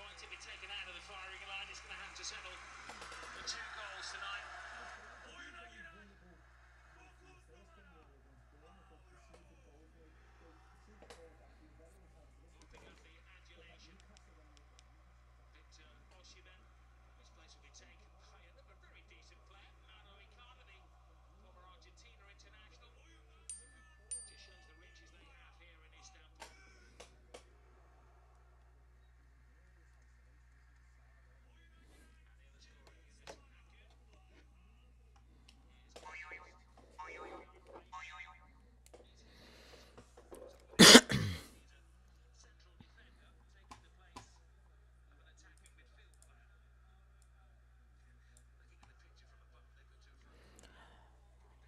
point to be taken out of the firing line. It's going to have to settle for 2 goals tonight. Whooping up the adulation. Victor Osimhen. His place will be taken by another very decent player, Mauro Icardi, the former Argentina international. Just shows the riches they have here in Istanbul.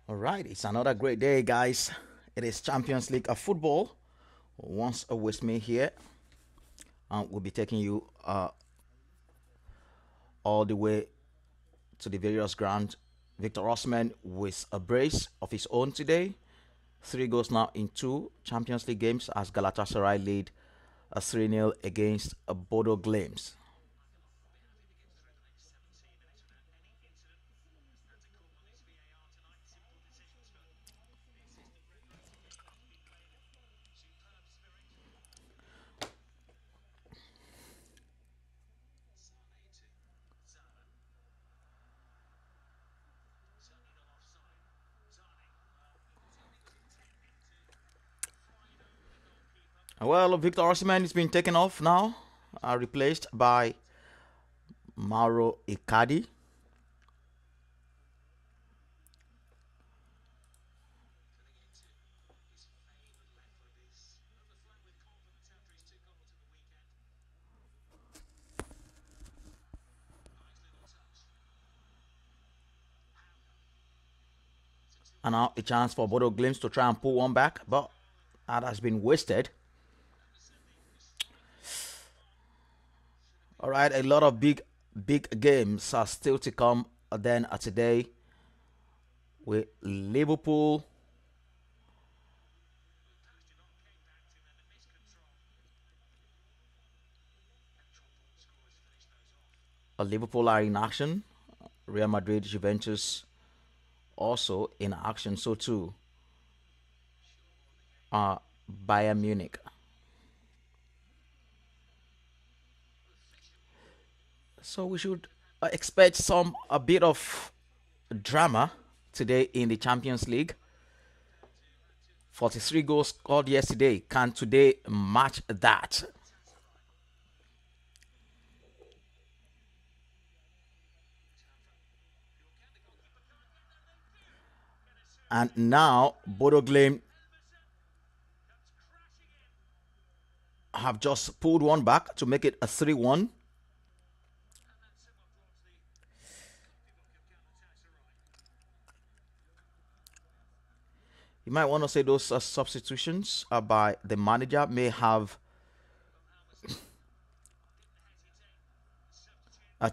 All right, it's another great day, guys. It is Champions League of football. Once with me here, we'll be taking you all the way to the various grounds. Victor Osman with a brace of his own today. 3 goals now in 2 Champions League games as Galatasaray lead a 3-0 against a Bodo Glimt. Well, Victor Osimhen is being taken off now, replaced by Mauro Icardi. And now a chance for Bodo Glimt to try and pull one back, but that has been wasted. All right, a lot of big games are still to come. Then today with Liverpool. Liverpool are in action. Real Madrid, Juventus also in action. So too Bayern Munich. So we should expect a bit of drama today in the Champions League. 43 goals scored yesterday. Can today match that? And now Bodo Glimt have just pulled one back to make it a 3-1. You might want to say those substitutions by the manager may have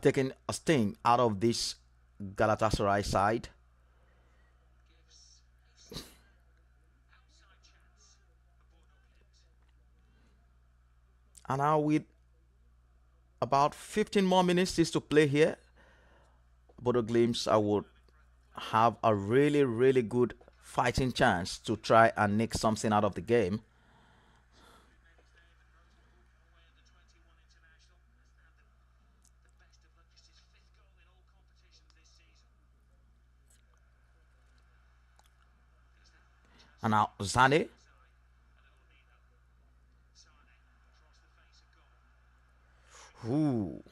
taken a sting out of this Galatasaray side. And now with about 15 more minutes to play here, Bodo Glimt would have a really good fighting chance to try and nick something out of the game. And now Zane. Ooh.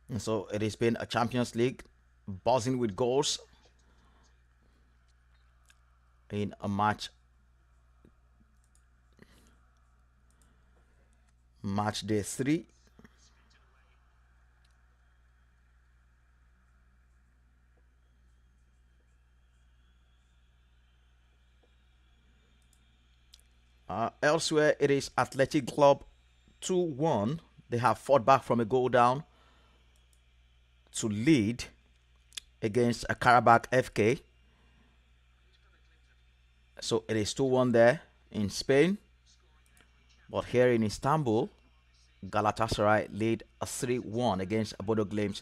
And so it has been a Champions League buzzing with goals in a match day 3. Elsewhere, it is Athletic Club 2-1. They have fought back from a goal down to lead against a Karabakh FK. So it is 2-1 there in Spain. But here in Istanbul, Galatasaray lead a 3-1 against Bodo Glimt.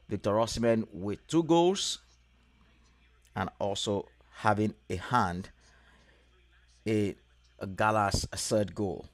Victor Osimhen with 2 goals and also having a hand in Gala's third goal.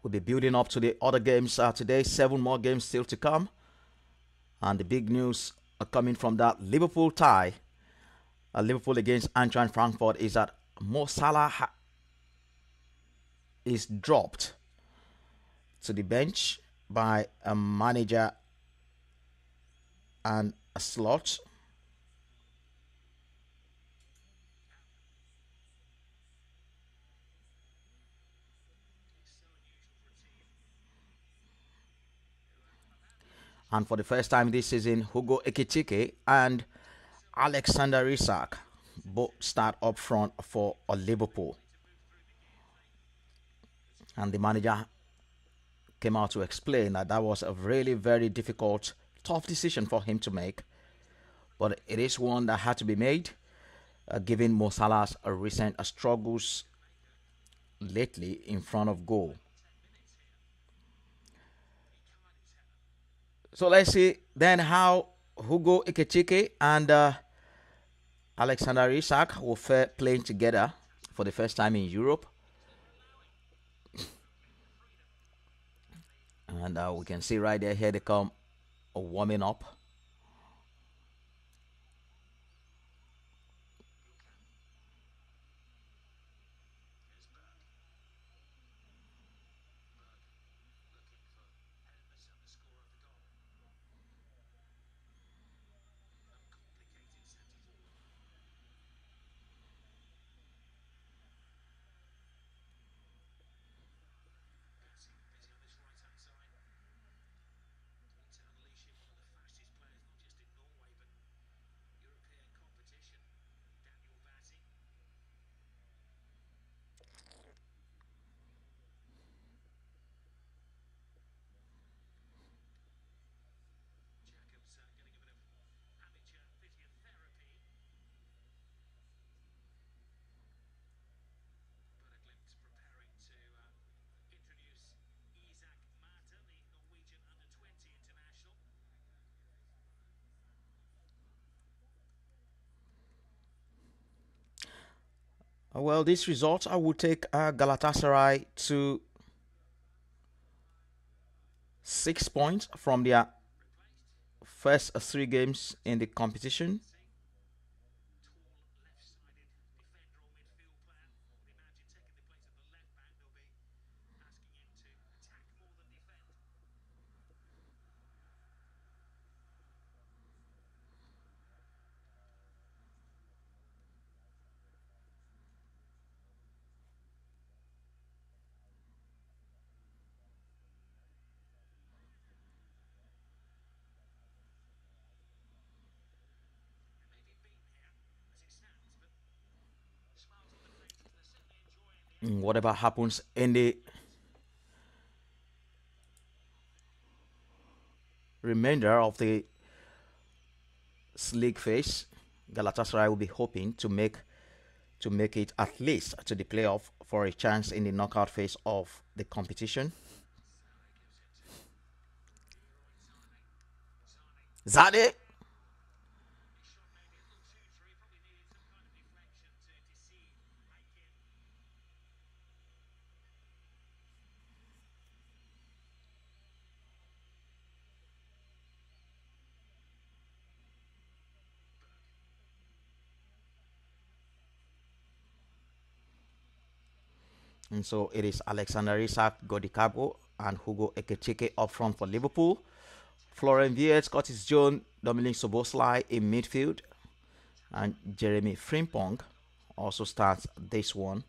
We'll be building up to the other games today. 7 more games still to come. And the big news coming from that Liverpool tie, Liverpool against Eintracht Frankfurt, is that Mo Salah is dropped to the bench by a manager and a slot. And for the first time this season, Hugo Ekitike and Alexander Isak both start up front for Liverpool. And the manager came out to explain that that was a really very difficult, tough decision for him to make. But it is one that had to be made, given Mo Salah's recent struggles lately in front of goal. So let's see then how Hugo Ekitike and Alexander Isak will fare playing together for the first time in Europe. And we can see right there, here they come warming up. Well, this result, I would take Galatasaray to 6 points from their first 3 games in the competition. Whatever happens in the remainder of the league phase, Galatasaray will be hoping to make it at least to the playoff for a chance in the knockout phase of the competition. Zade And so it is Alexander Isak, Godicabo, and Hugo Ekechike up front for Liverpool. Florian Wirtz, Curtis Jones, Dominic Soboslai in midfield, and Jeremy Frimpong also starts this one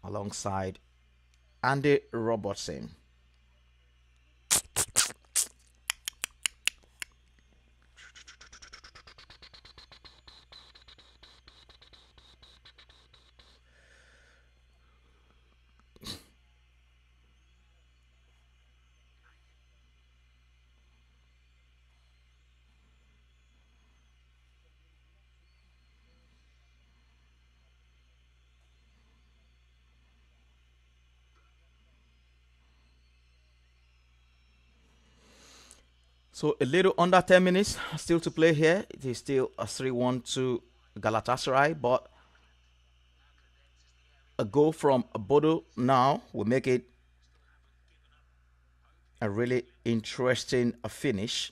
alongside Andy Robertson. So a little under 10 minutes still to play here. It is still a 3-1 to Galatasaray, but a goal from Bodo now will make it a really interesting finish.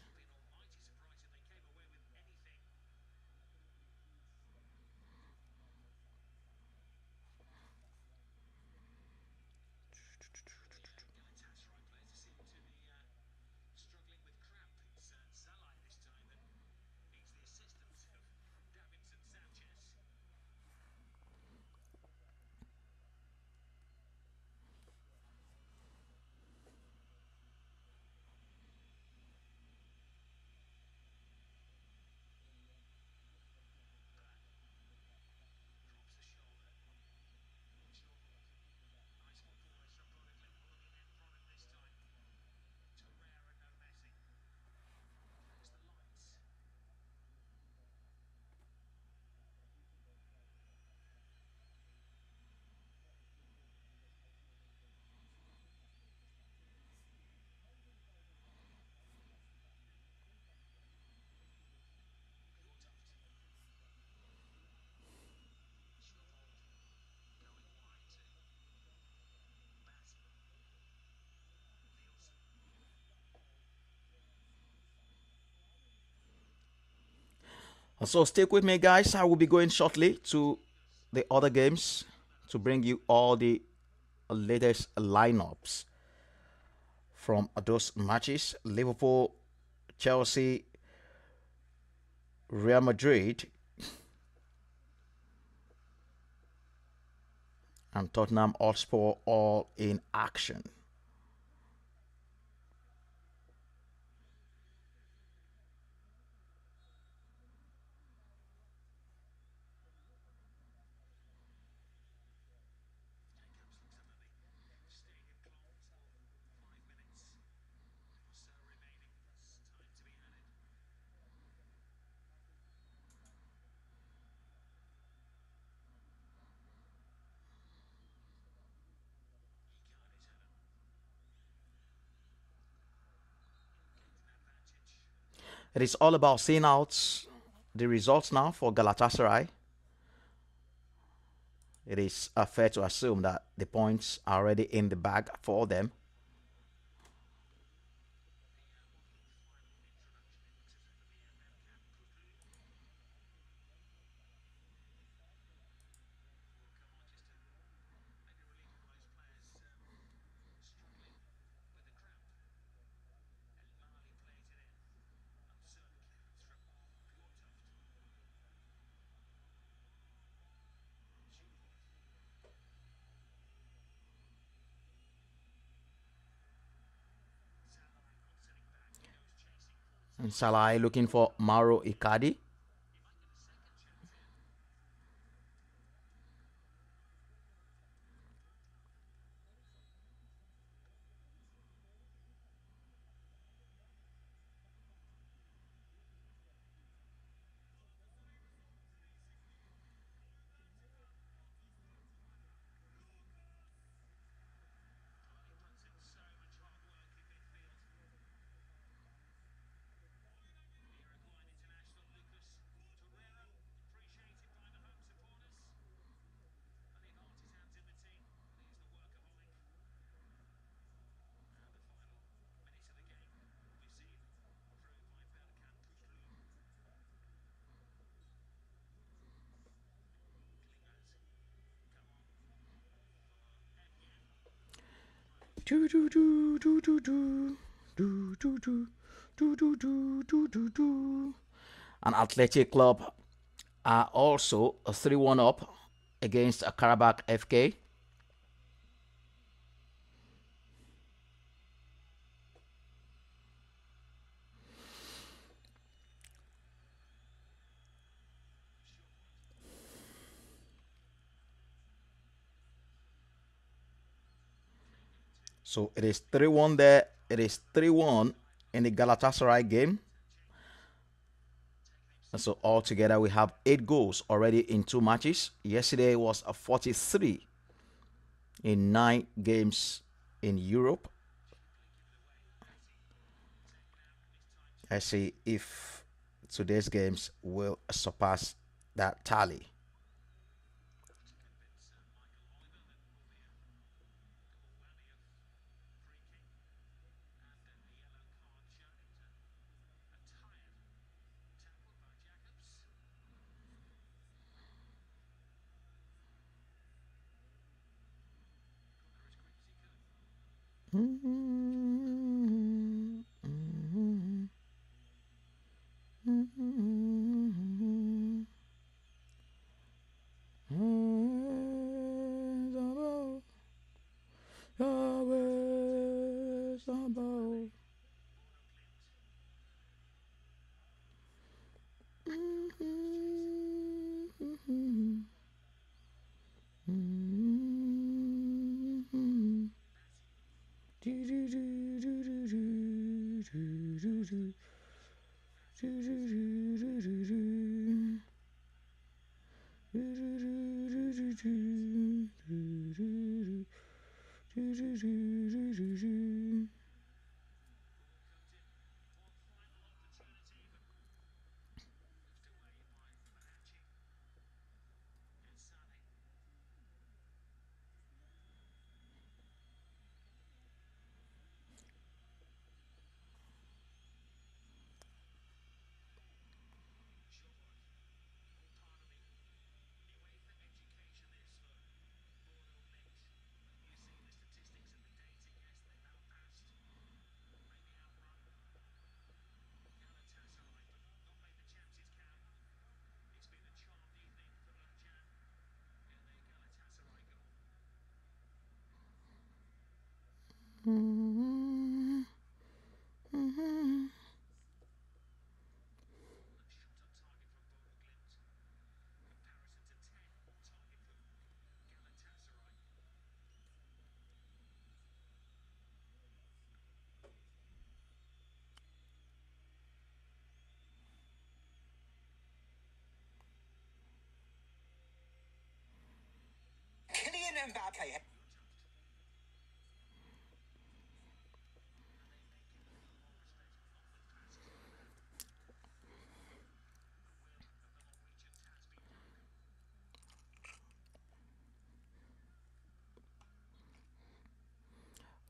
So stick with me, guys. I will be going shortly to the other games to bring you all the latest lineups from those matches. Liverpool, Chelsea, Real Madrid, and Tottenham Hotspur all in action. It is all about seeing out the results now for Galatasaray. It is fair to assume that the points are already in the bag for them. And Salah looking for Mauro Icardi. Do do do do do do do do do do do do do do do. An Athletic Club are also a 3-1 up against a Karabakh FK. So it is 3-1 there. It is 3-1 in the Galatasaray game. And so altogether we have 8 goals already in 2 matches. Yesterday was a 43 in 9 games in Europe. Let's see if today's games will surpass that tally.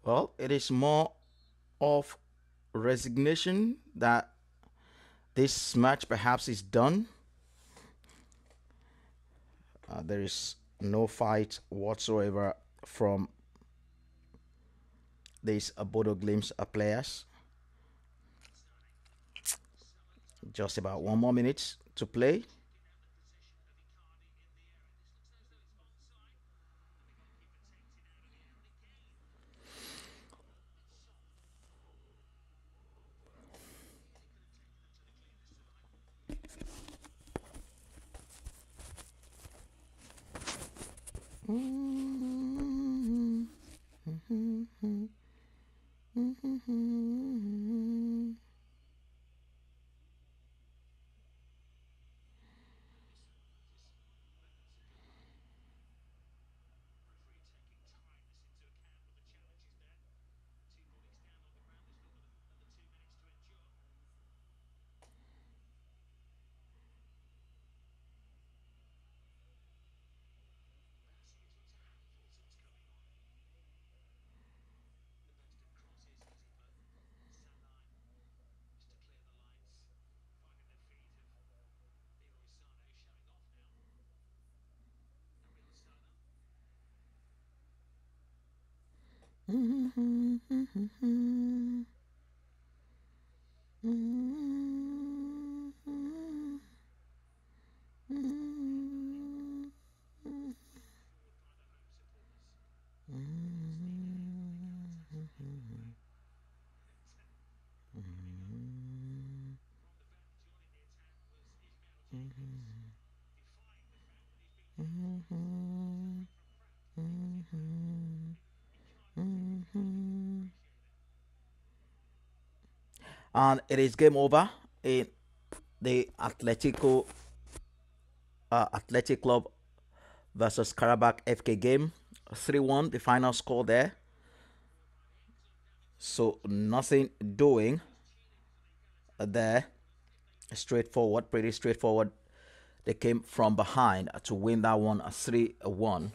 Well, it is more of resignation that this match perhaps is done. There is no fight whatsoever from these Bodo Glimpse players. Just about 1 more minute to play. And it is game over in the Athletic Club versus Karabakh FK game. 3-1, the final score there. So nothing doing there. Straightforward, pretty straightforward. They came from behind to win that one 3-1.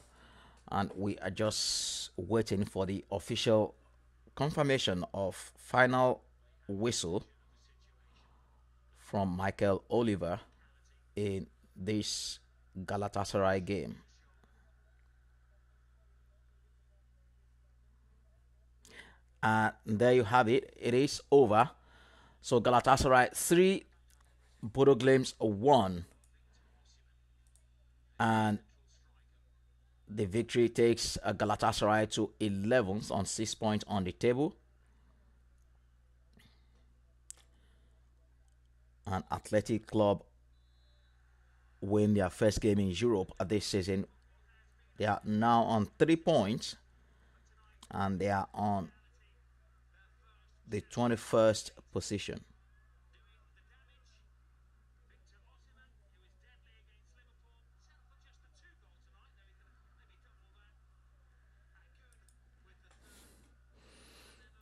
And we are just waiting for the official confirmation of final whistle from Michael Oliver in this Galatasaray game. And there you have it. It is over. So Galatasaray 3, Bodo Glimt 1. And the victory takes Galatasaray to 11th on 6 points on the table. And Athletic Club win their first game in Europe this season. They are now on 3 points and they are on the 21st position.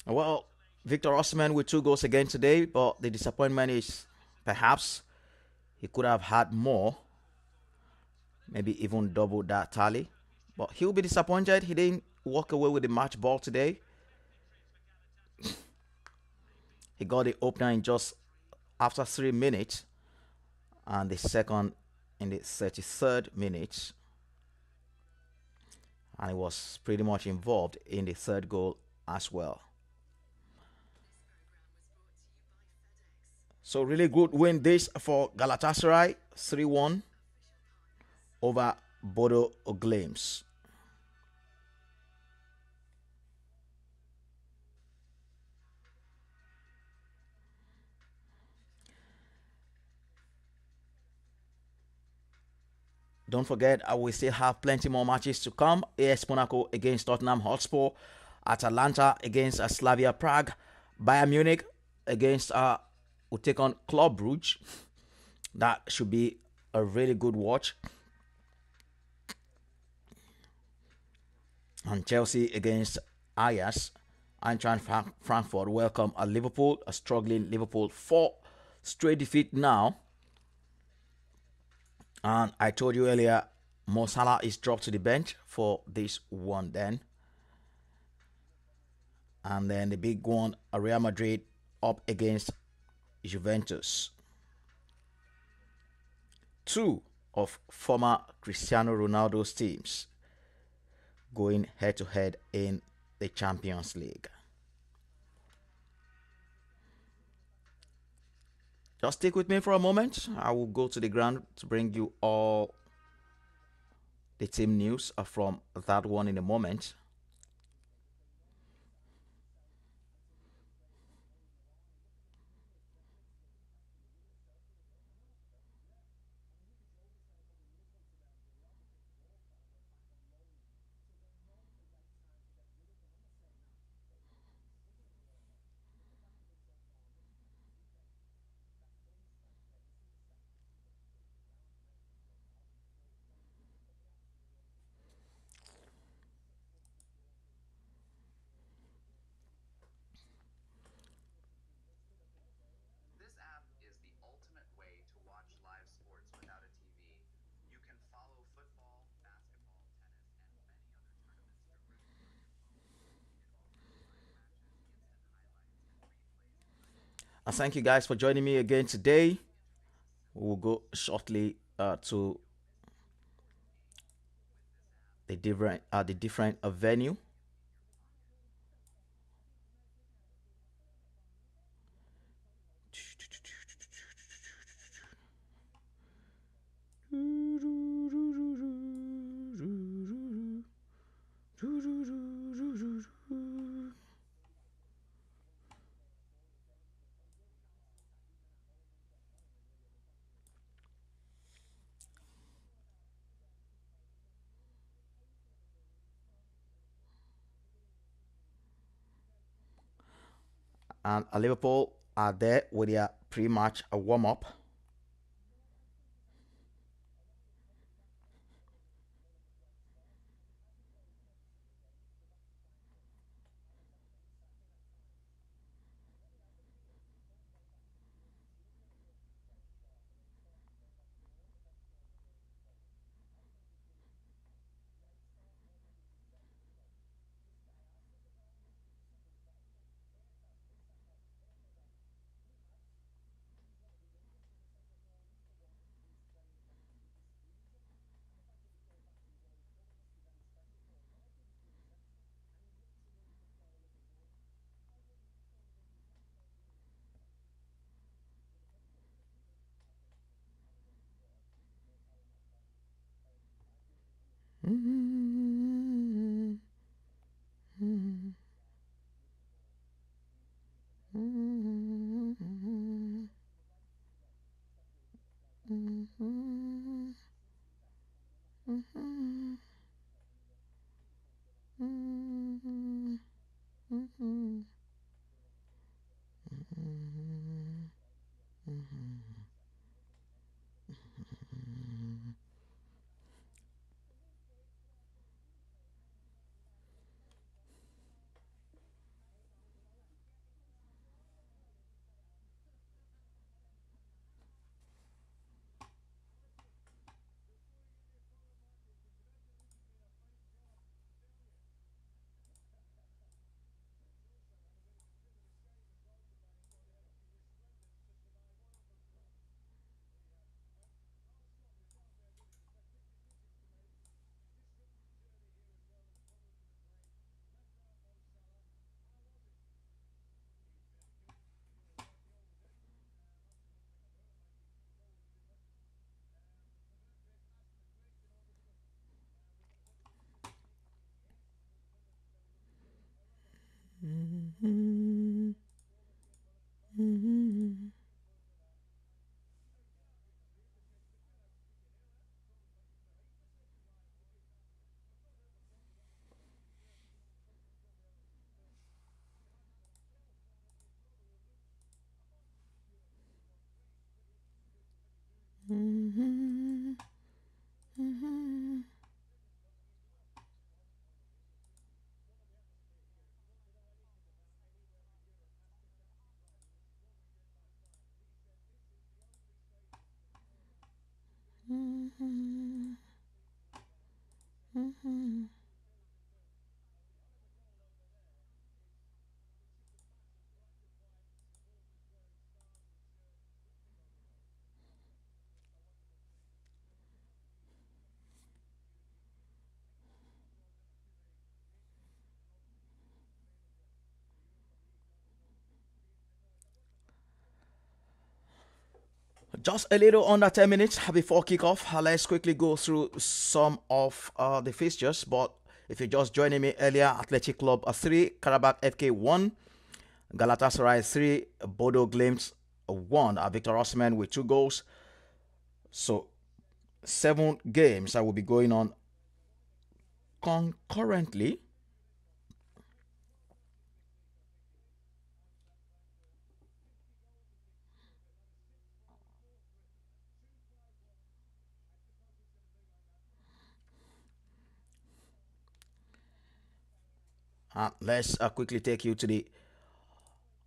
Well, Victor Osimhen with 2 goals again today, but the disappointment is perhaps he could have had more, maybe even double that tally. But he'll be disappointed he didn't walk away with the match ball today. He got the opener in just after 3 minutes, and the second in the 33rd minute. And he was pretty much involved in the third goal as well. So really good win this for Galatasaray, 3-1 over Bodo Glimt. Don't forget, we still have plenty more matches to come. AS Monaco against Tottenham Hotspur, Atalanta against Slavia Prague, Bayern Munich against will take on Club Brugge. That should be a really good watch. And Chelsea against Ajax. Eintracht Frankfurt welcome a Liverpool, a struggling Liverpool, 4 straight defeat now. And I told you earlier, Mo Salah is dropped to the bench for this one then. And then the big one, Real Madrid up against Juventus. 2 of former Cristiano Ronaldo's teams going head to head in the Champions League. Just stick with me for a moment. I will go to the ground to bring you all the team news from that one in a moment. Thank you guys for joining me again today. We will go shortly to the different venue And Liverpool are there with their pre-match warm-up. Just a little under 10 minutes before kickoff. Let's quickly go through some of the fixtures. But if you're just joining me earlier, Athletic Club 3, Karabakh FK 1, Galatasaray 3, Bodo Glimt 1. Victor Osimhen with 2 goals. So 7 games that will be going on concurrently. Let's quickly take you to the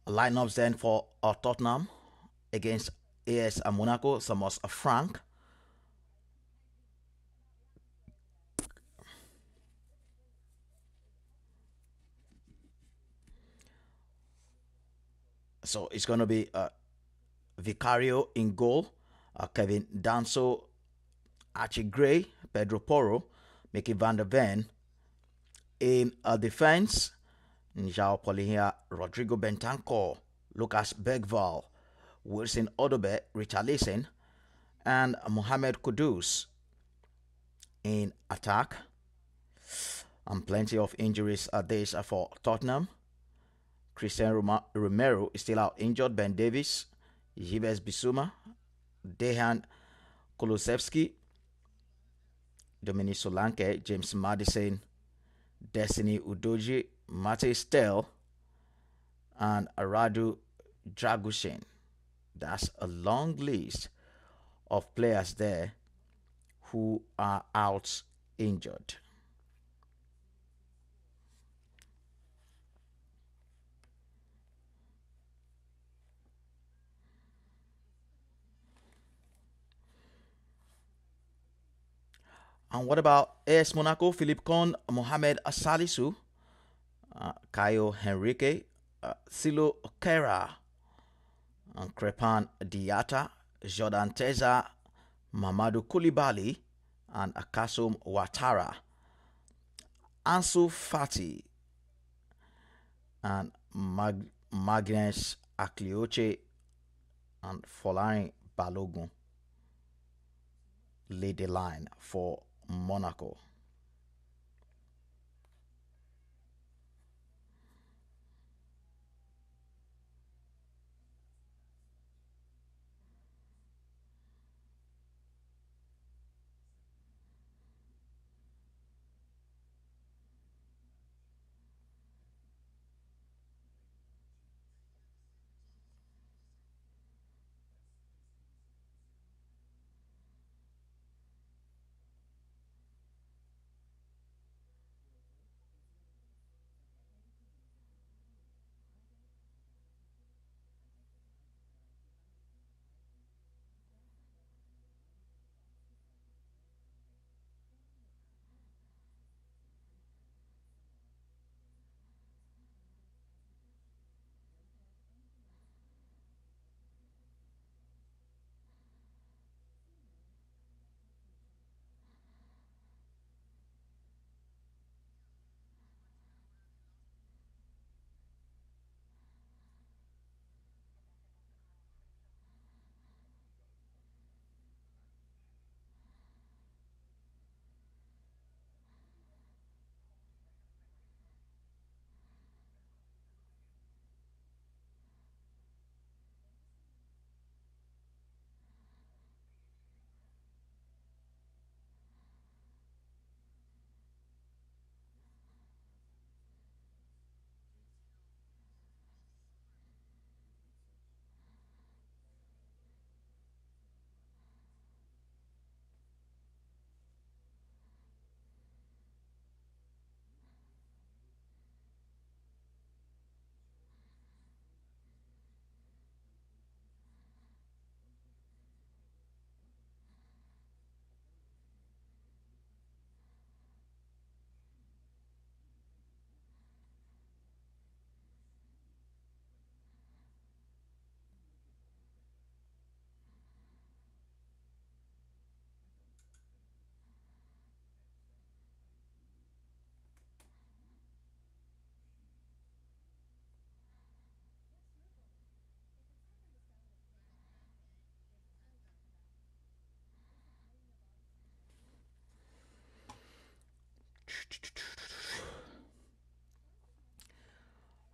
lineups then for Tottenham against AS Monaco. Thomas Frank. So it's going to be Vicario in goal, Kevin Danso, Archie Gray, Pedro Porro, Mickey van der Ven. In defense, Njao Polihia, Rodrigo Bentancur, Lucas Bergval, Wilson Odobe, Richarlison, and Mohamed Kudus. In attack, And plenty of injuries are this for Tottenham. Christian Romero is still out injured. Ben Davies, Yves Bissouma, Dejan Kulusevski, Dominic Solanke, James Maddison, Destiny Udoji, Matej Stel, and Aradu Dragushin. That's a long list of players there who are out injured. And what about AS Monaco? Philippe Con, Mohamed Salisu, Caio Henrique, Silo Kera, and Crepan Diata, Jordan Teza, Mamadou Koulibaly, and Akasum Ouattara. Ansu Fati and Magnus Aklioche and Folarin Balogun lead the line for Monaco.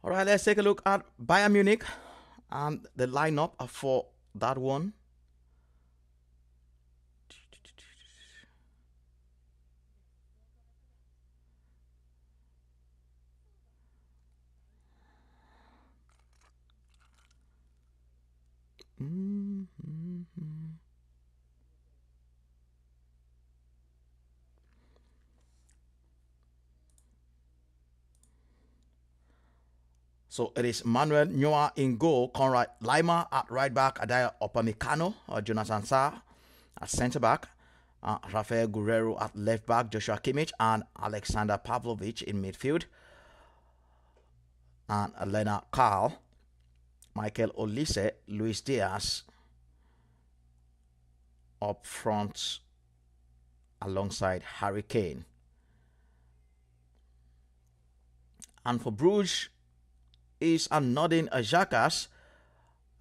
All right, let's take a look at Bayern Munich and the lineup for that one. Mm-hmm. So it is Manuel Neuer in goal, Conrad Lima at right back, Adaya Opamecano, Jonathan Sarr at centre back, Rafael Guerrero at left back, Joshua Kimmich and Alexander Pavlovich in midfield, and Elena Karl, Michael Olise, Luis Diaz up front alongside Harry Kane. And for Bruges is Nordin Xhaka,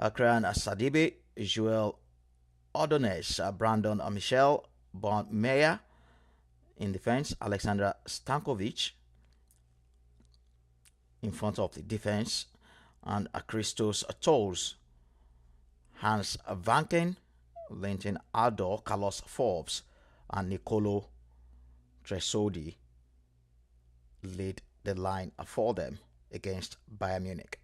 Akran Sadibe, Joel Ordonez, Brandon Michel, Bon Meyer in defense, Alexander Stankovic, in front of the defense, and Christos Tolls, Hans Vanken, Linton Ador, Carlos Forbes, and Nicolo Tresodi lead the line for them against Bayern Munich.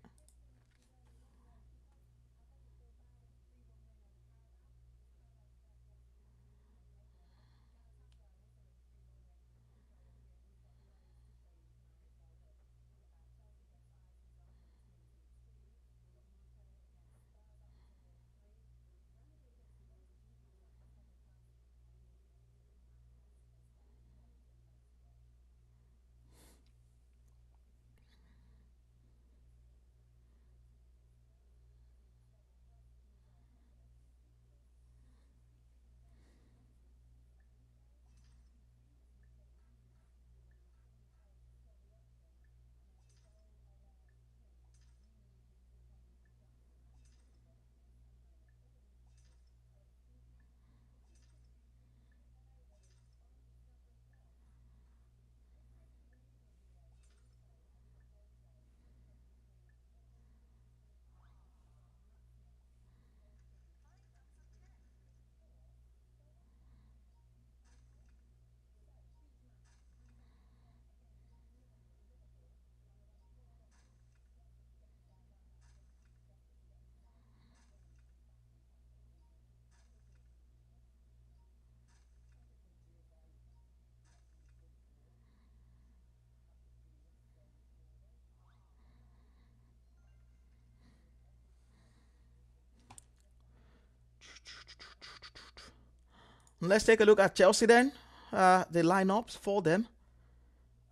Let's take a look at Chelsea then. The lineups for them,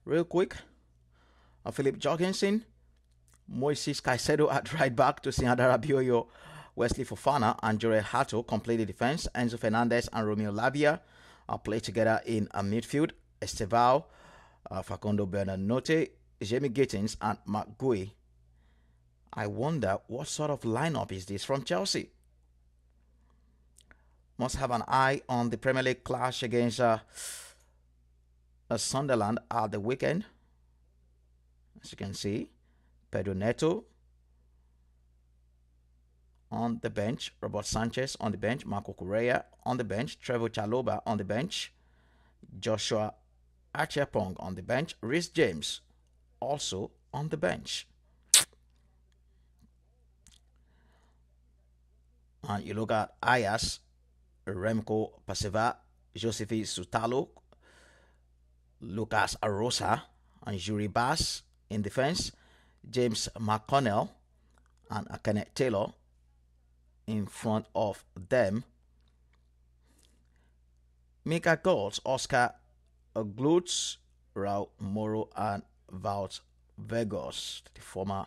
real quick. Philip Jorgensen, Moises Caicedo at right back, Tosin Adarabioyo, Wesley Fofana, and Jure Hato complete the defense. Enzo Fernandez and Romeo Lavia play together in a midfield. Estevao, Facundo Bernardotte, Jamie Gittins, and Mark Gui. I wonder what sort of lineup is this from Chelsea? Must have an eye on the Premier League clash against Sunderland at the weekend. As you can see, Pedro Neto on the bench, Robert Sanchez on the bench, Marco Correa on the bench, Trevor Chaloba on the bench, Joshua Achepong on the bench, Rhys James also on the bench. And you look at Ayas, Remco Paseva, Josefi Sutalo, Lucas Arosa, and Juri Bass in defense, James McConnell and Kenneth Taylor in front of them. Mika Goals, Oscar Glutz, Raul Moro, and Wout Vegas, the former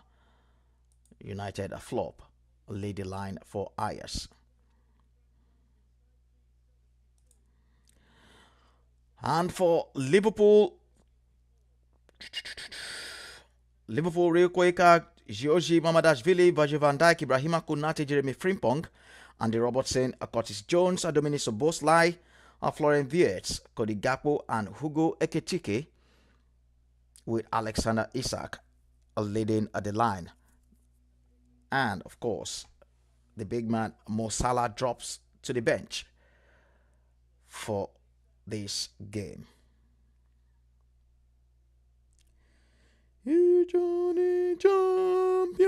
United flop, lead the line for Ayers. And for Liverpool, real quick, Georgi Mamadashvili, Virgil van Dijk, Ibrahima Konate, Jeremy Frimpong, Andy Robertson, Curtis Jones, Dominic Soboslai, Florian Wirtz, Cody Gakpo, and Hugo Ekitike, with Alexander Isak leading the line. And of course, the big man Mo Salah drops to the bench for this game. You Johnny champion.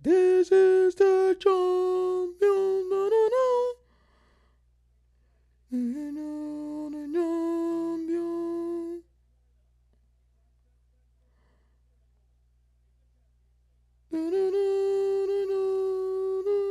This is the champion. No, no, no. You know the champion. No, no, no, no, no, no.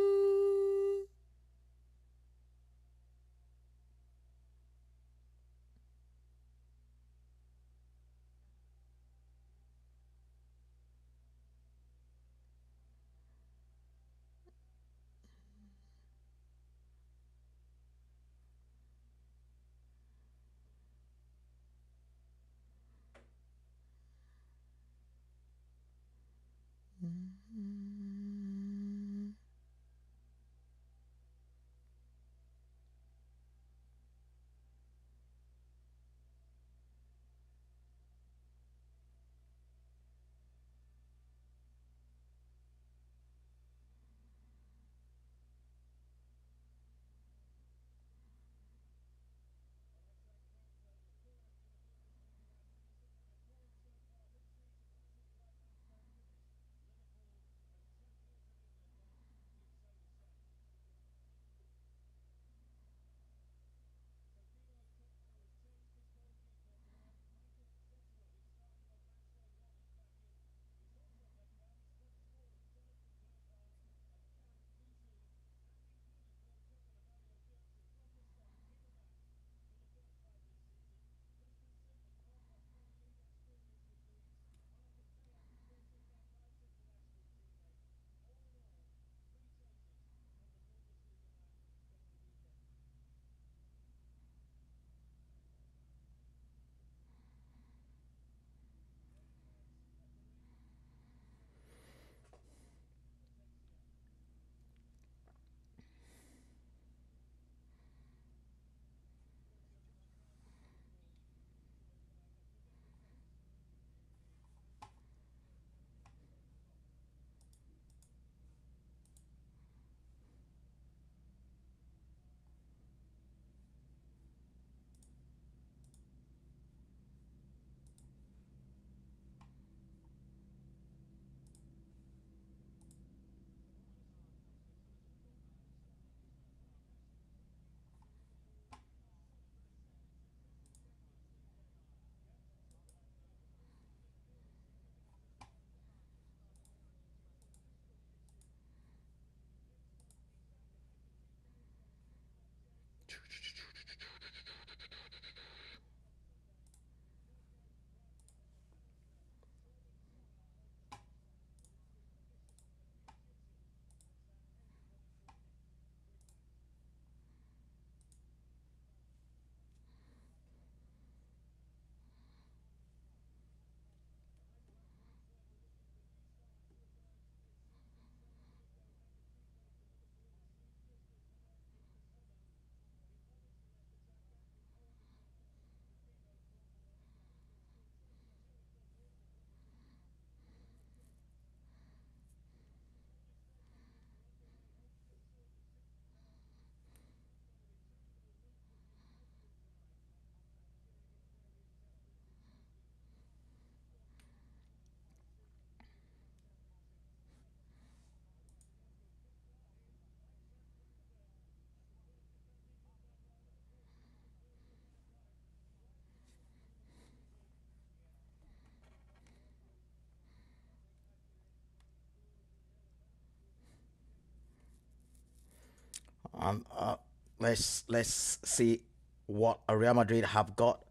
Um, uh, let's see what Real Madrid have got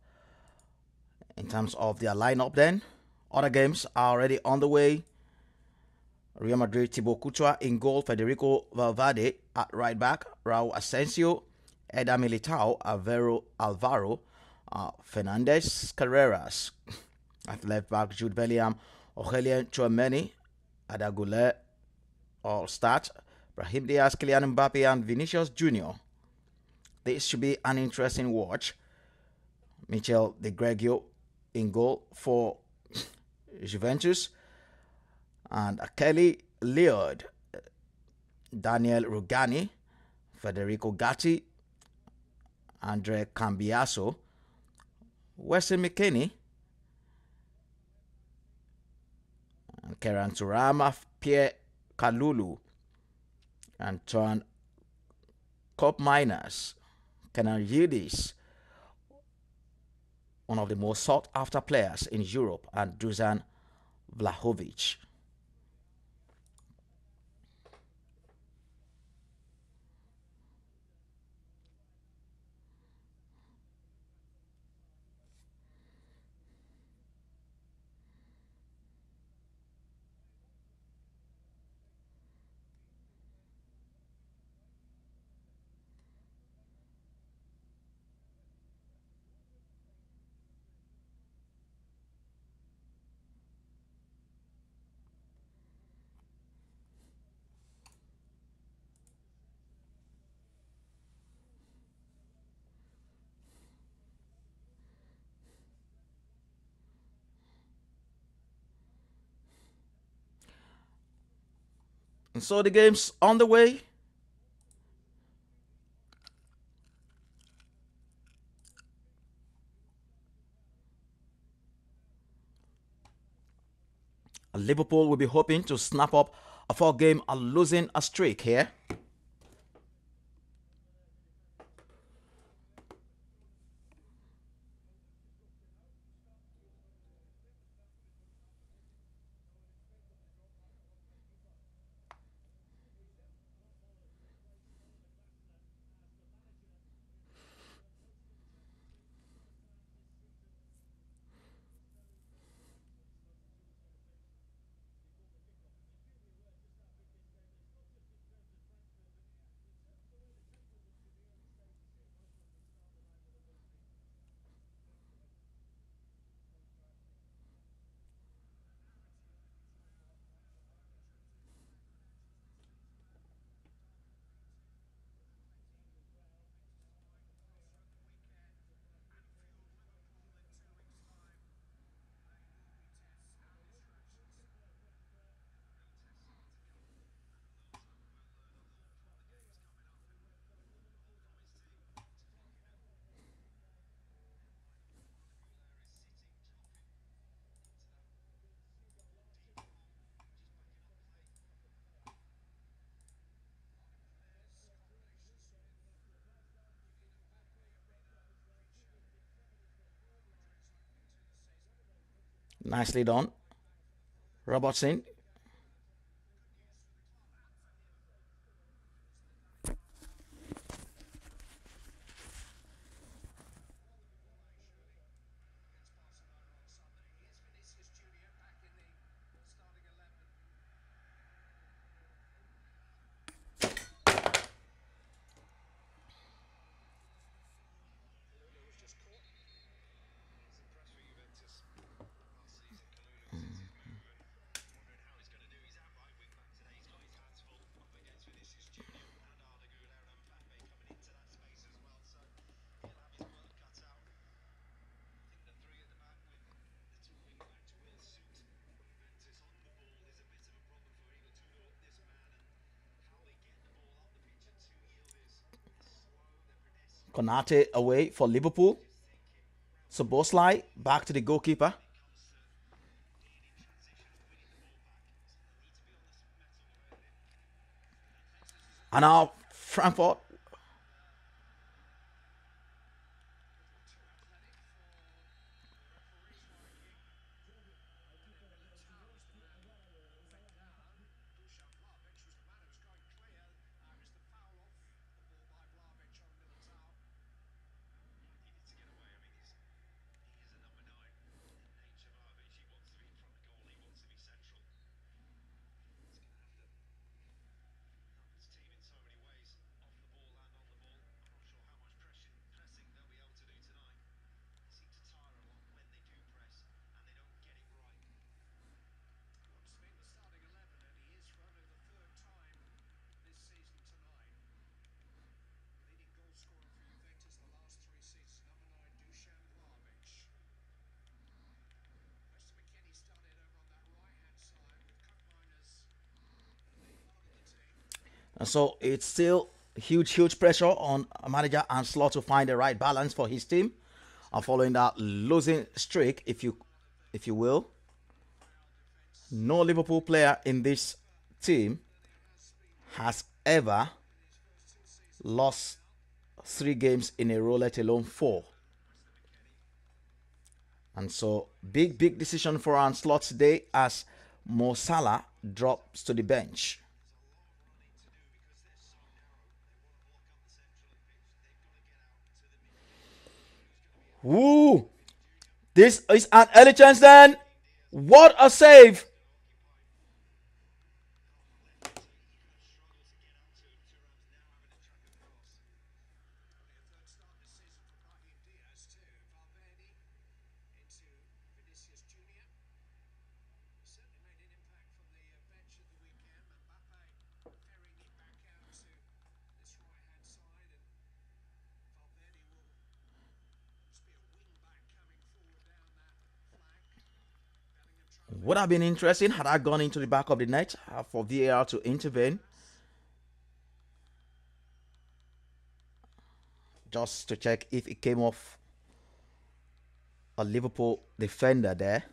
in terms of their lineup. Then other games are already on the way. Real Madrid, Thibaut Courtois in goal, Federico Valverde at right back, Raul Asensio, Eder Militao, Alvaro Fernandez Carreras at left back, Jude Bellingham, Aurelien Chouameni, Adagule all start, Brahim Diaz, Kylian Mbappe, and Vinicius Junior. This should be an interesting watch. Michel De Gregio in goal for Juventus, and Kelly Leod, Daniel Rugani, Federico Gatti, Andre Cambiaso, Wesley McKinney, and Keran Turama, Pierre Kalulu, Antoine Kopminas, Kenan Yildiz, one of the most sought after players in Europe, and Dusan Vlahovic. And so the game's on the way. Liverpool will be hoping to snap up a four-game losing streak here. Nicely done, Robertson. Konate away for Liverpool. So Bosley back to the goalkeeper. And now Frankfurt. And so it's still huge pressure on manager and Slot to find the right balance for his team. Following that losing streak, if you will. No Liverpool player in this team has ever lost 3 games in a row, let alone 4. And so big decision for Slot today as Mo Salah drops to the bench. Woo! This is an early chance then. What a save! Would have been interesting had I gone into the back of the net for VAR to intervene, just to check if it came off a Liverpool defender there.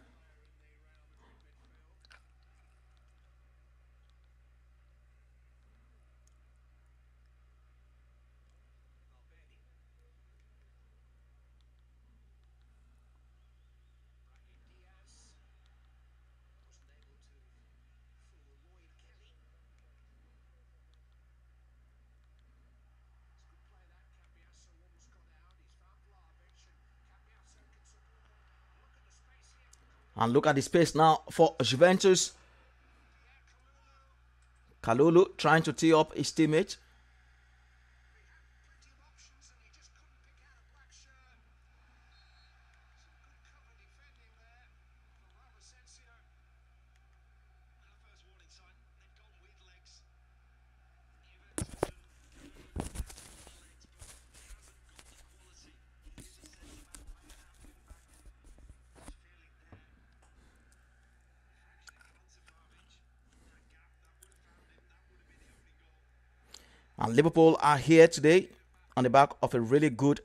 And look at the space now for Juventus. Kalulu trying to tee up his teammate. And Liverpool are here today on the back of a really good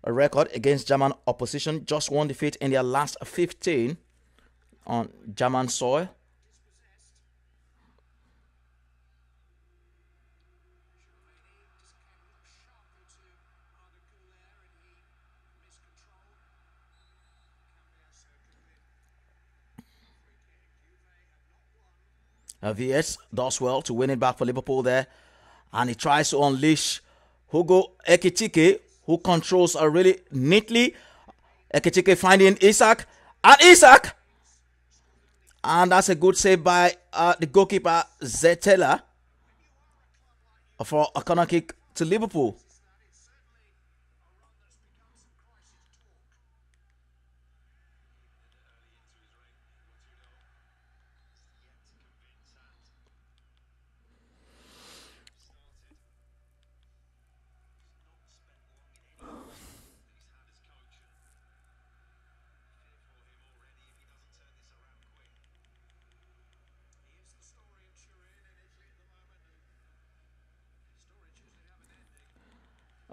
record against German opposition. Just one defeat in their last 15 on German soil. VS does well to win it back for Liverpool there. And he tries to unleash Hugo Ekitike, who controls really neatly. Ekitike finding Isak. And Isak! And that's a good save by the goalkeeper, Zetela, for a corner kick to Liverpool.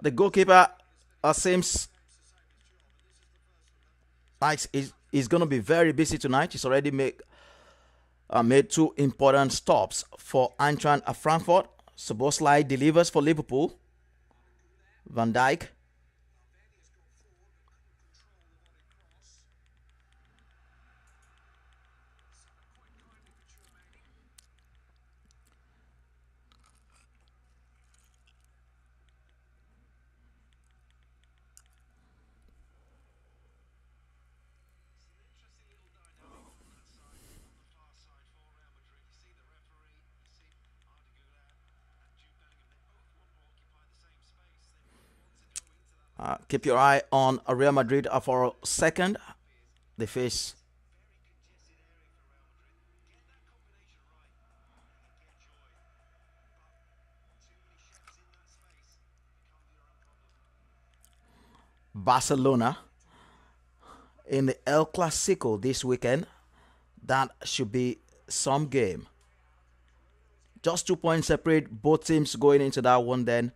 The goalkeeper seems like he's going to be very busy tonight. He's already made two important stops for Eintracht Frankfurt. Soboslai delivers for Liverpool. Van Dijk. Keep your eye on Real Madrid for a second. They face Barcelona in the El Clasico this weekend. That should be some game. Just 2 points separate both teams going into that one then.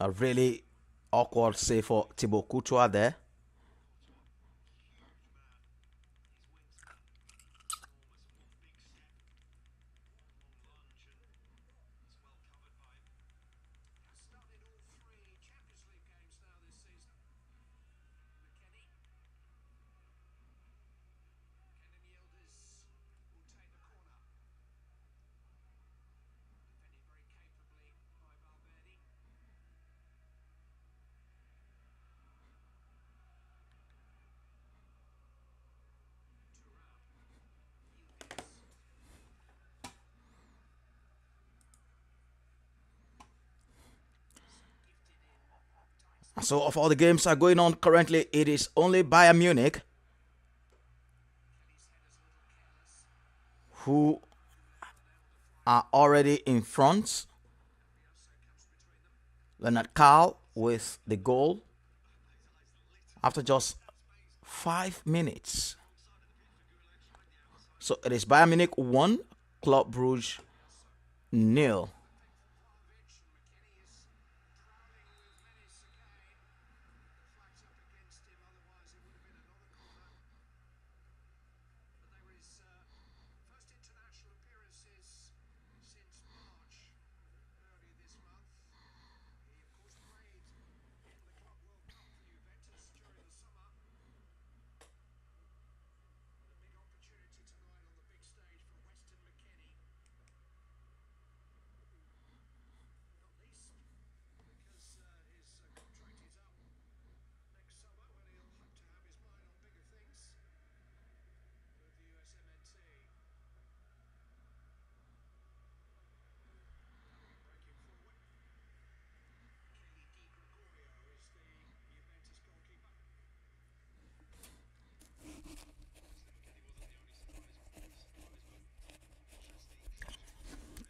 A really awkward save for Thibaut Courtois there. So, of all the games that are going on currently, it is only Bayern Munich who are already in front. Leonard Carl with the goal after just 5 minutes. So it is Bayern Munich 1, Club Brugge 0.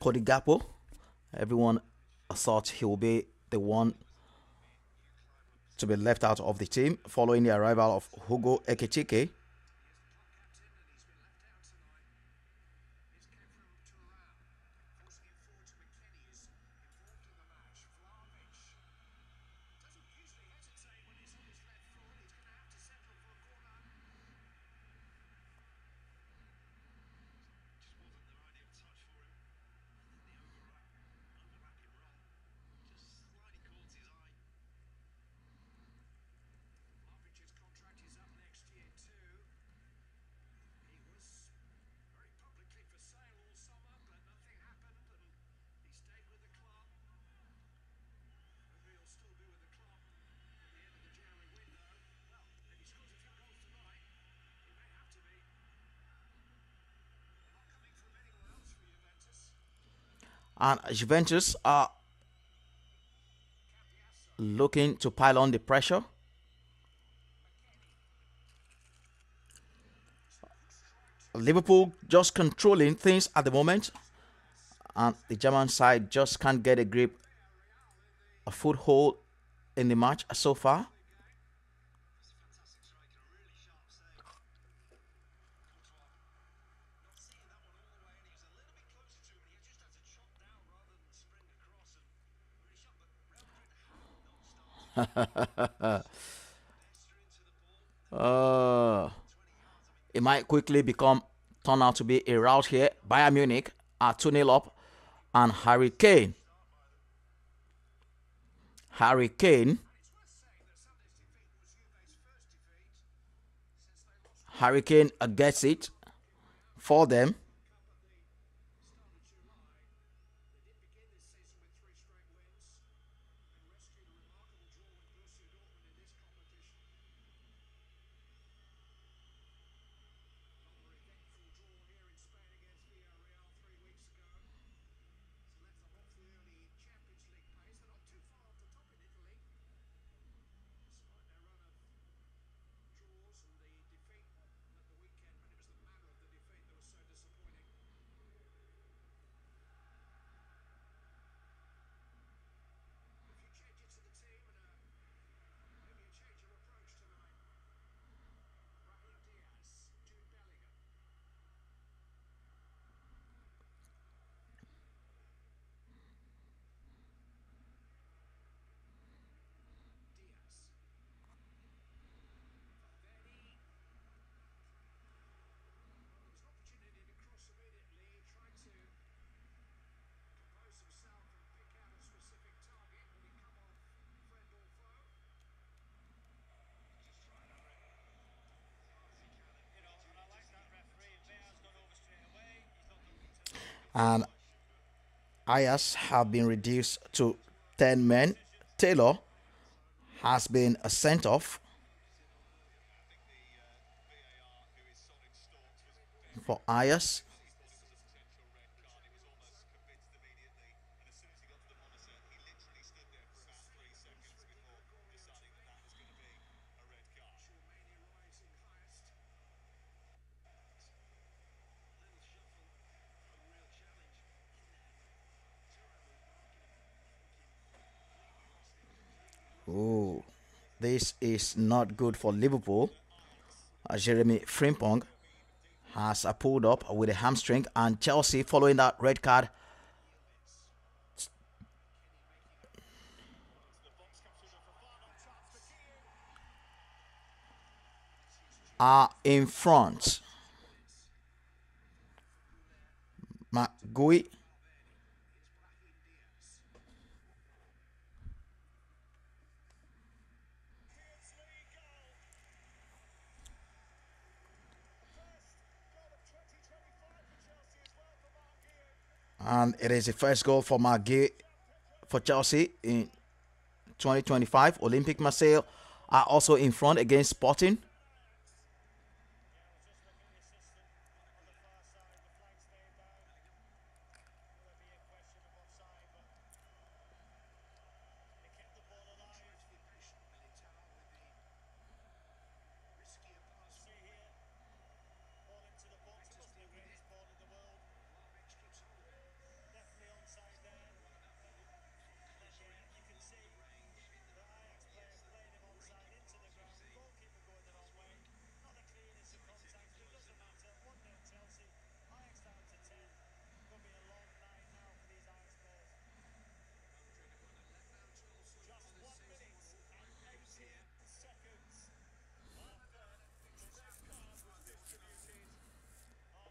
Cody Gakpo, everyone thought he will be the one to be left out of the team following the arrival of Hugo Ekitike. And Juventus are looking to pile on the pressure. Liverpool just controlling things at the moment, and the German side just can't get a grip, a foothold in the match so far. Uh, it might quickly turn out to be a rout here. Bayern Munich are 2-0 up, and Harry Kane, Harry Kane gets it for them. And Ayas have been reduced to 10 men. Taylor has been sent off for Ayas. Oh, this is not good for Liverpool. Jeremy Frimpong has pulled up with a hamstring, and Chelsea, following that red card, are in front. McGui, and it is the first goal for McGui for Chelsea in 2025. Olympique Marseille are also in front against Sporting.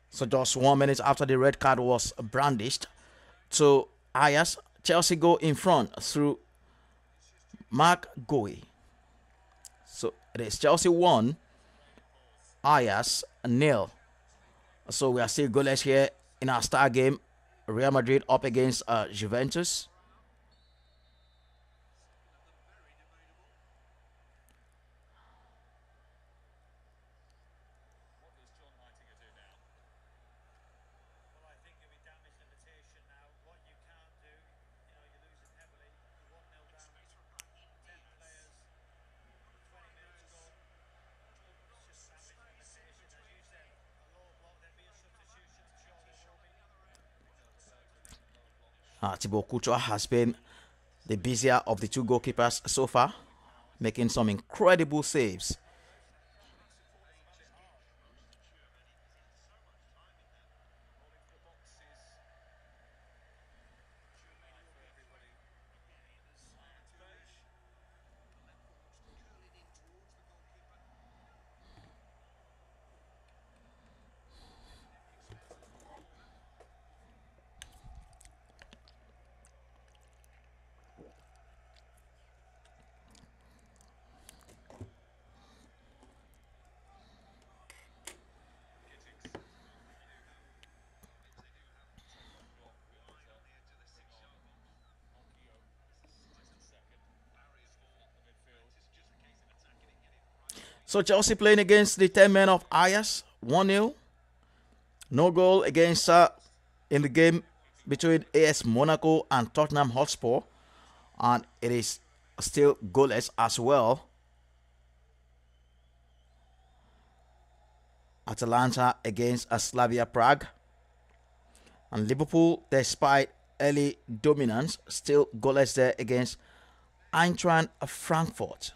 So just 1 minute after the red card was brandished to Ayas, Chelsea go in front through Mark Goey. So it is Chelsea 1, Ayas nil. So we are still goalless here in our star game. Real Madrid up against Juventus. Thibaut Courtois has been the busier of the two goalkeepers so far, making some incredible saves. So Chelsea playing against the 10 men of Ajax, 1-0. No goal against in the game between AS Monaco and Tottenham Hotspur, and it is still goalless as well. Atalanta against Slavia Prague, and Liverpool, despite early dominance, still goalless there against Eintracht Frankfurt.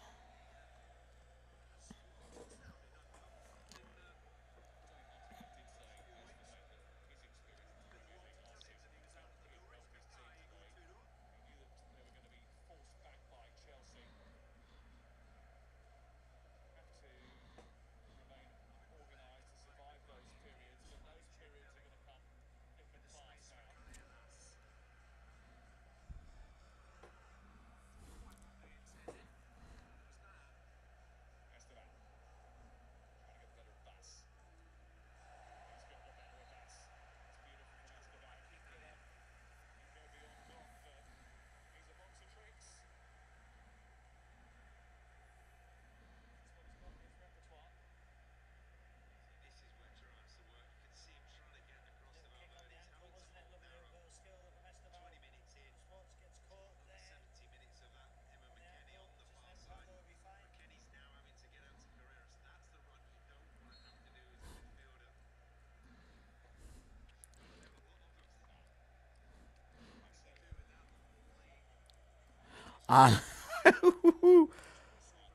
And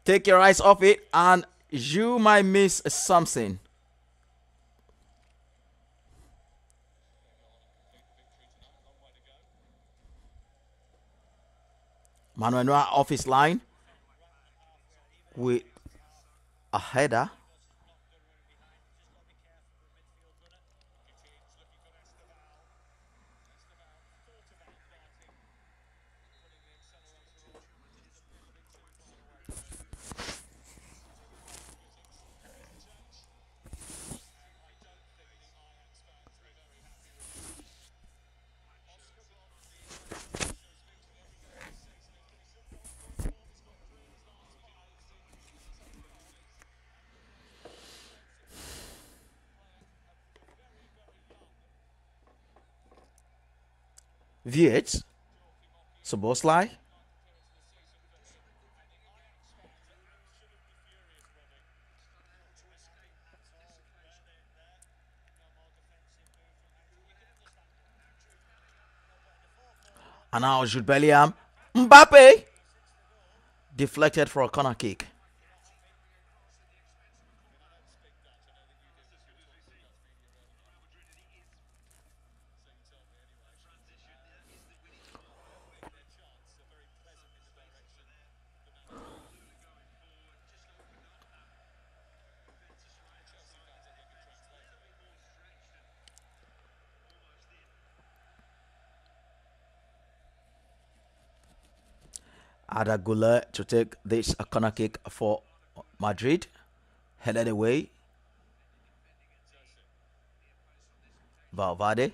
take your eyes off it, and you might miss something. Manuel Neuer off his line with a header. Viet, Soboslai, and now Jude Bellingham. Mbappe deflected for a corner kick. Ada Gula to take this corner kick for Madrid. Headed away. Valverde.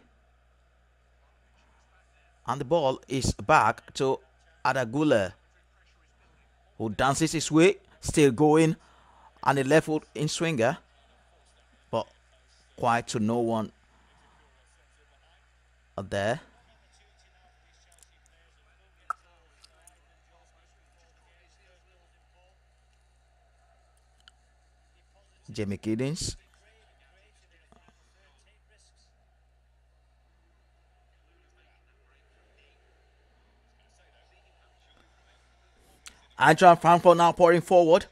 And the ball is back to Adagula, who dances his way, still going, and the left foot in swinger, but quite to no one there. Jamie Giddens. Eintracht Frankfurt now pouring forward.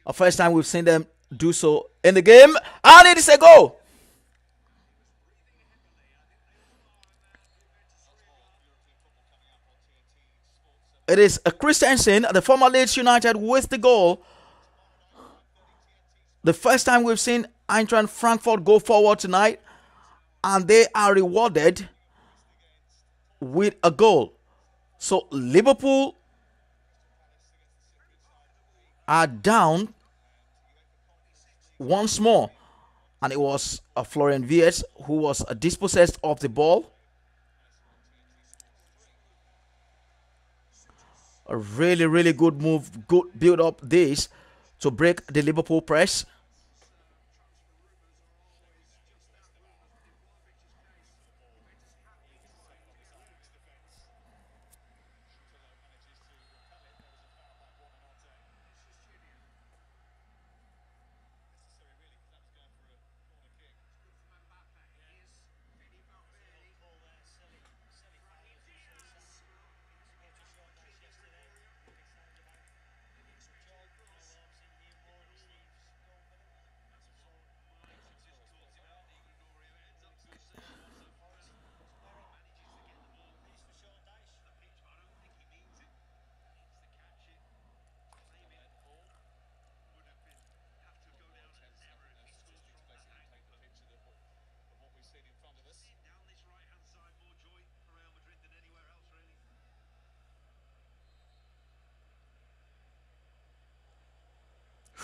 The first time we've seen them do so in the game. And it is a goal. It is a Christensen, the former Leeds United, with the goal. The first time we've seen Eintracht Frankfurt go forward tonight, and they are rewarded with a goal. So Liverpool are down once more, and it was Florian Wirtz who was dispossessed of the ball. A really, really good move, good build up this to break the Liverpool press.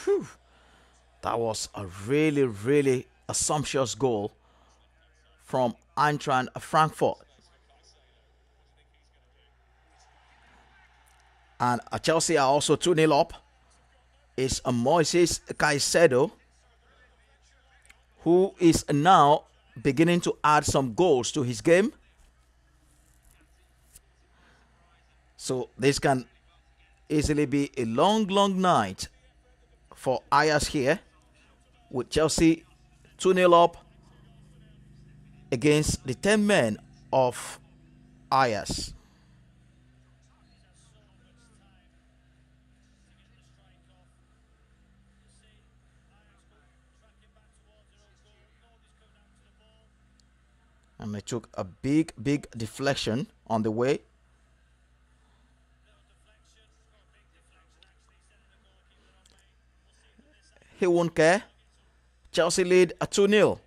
Whew. That was a really, really sumptuous goal from Eintracht Frankfurt. And Chelsea are also 2-0 up. It's Moises Caicedo who is now beginning to add some goals to his game. So this can easily be a long, long night for Ajax here, with Chelsea 2-0 up against the 10 men of Ajax. And they took a big, big deflection on the way. He won't care. Chelsea lead a 2-0.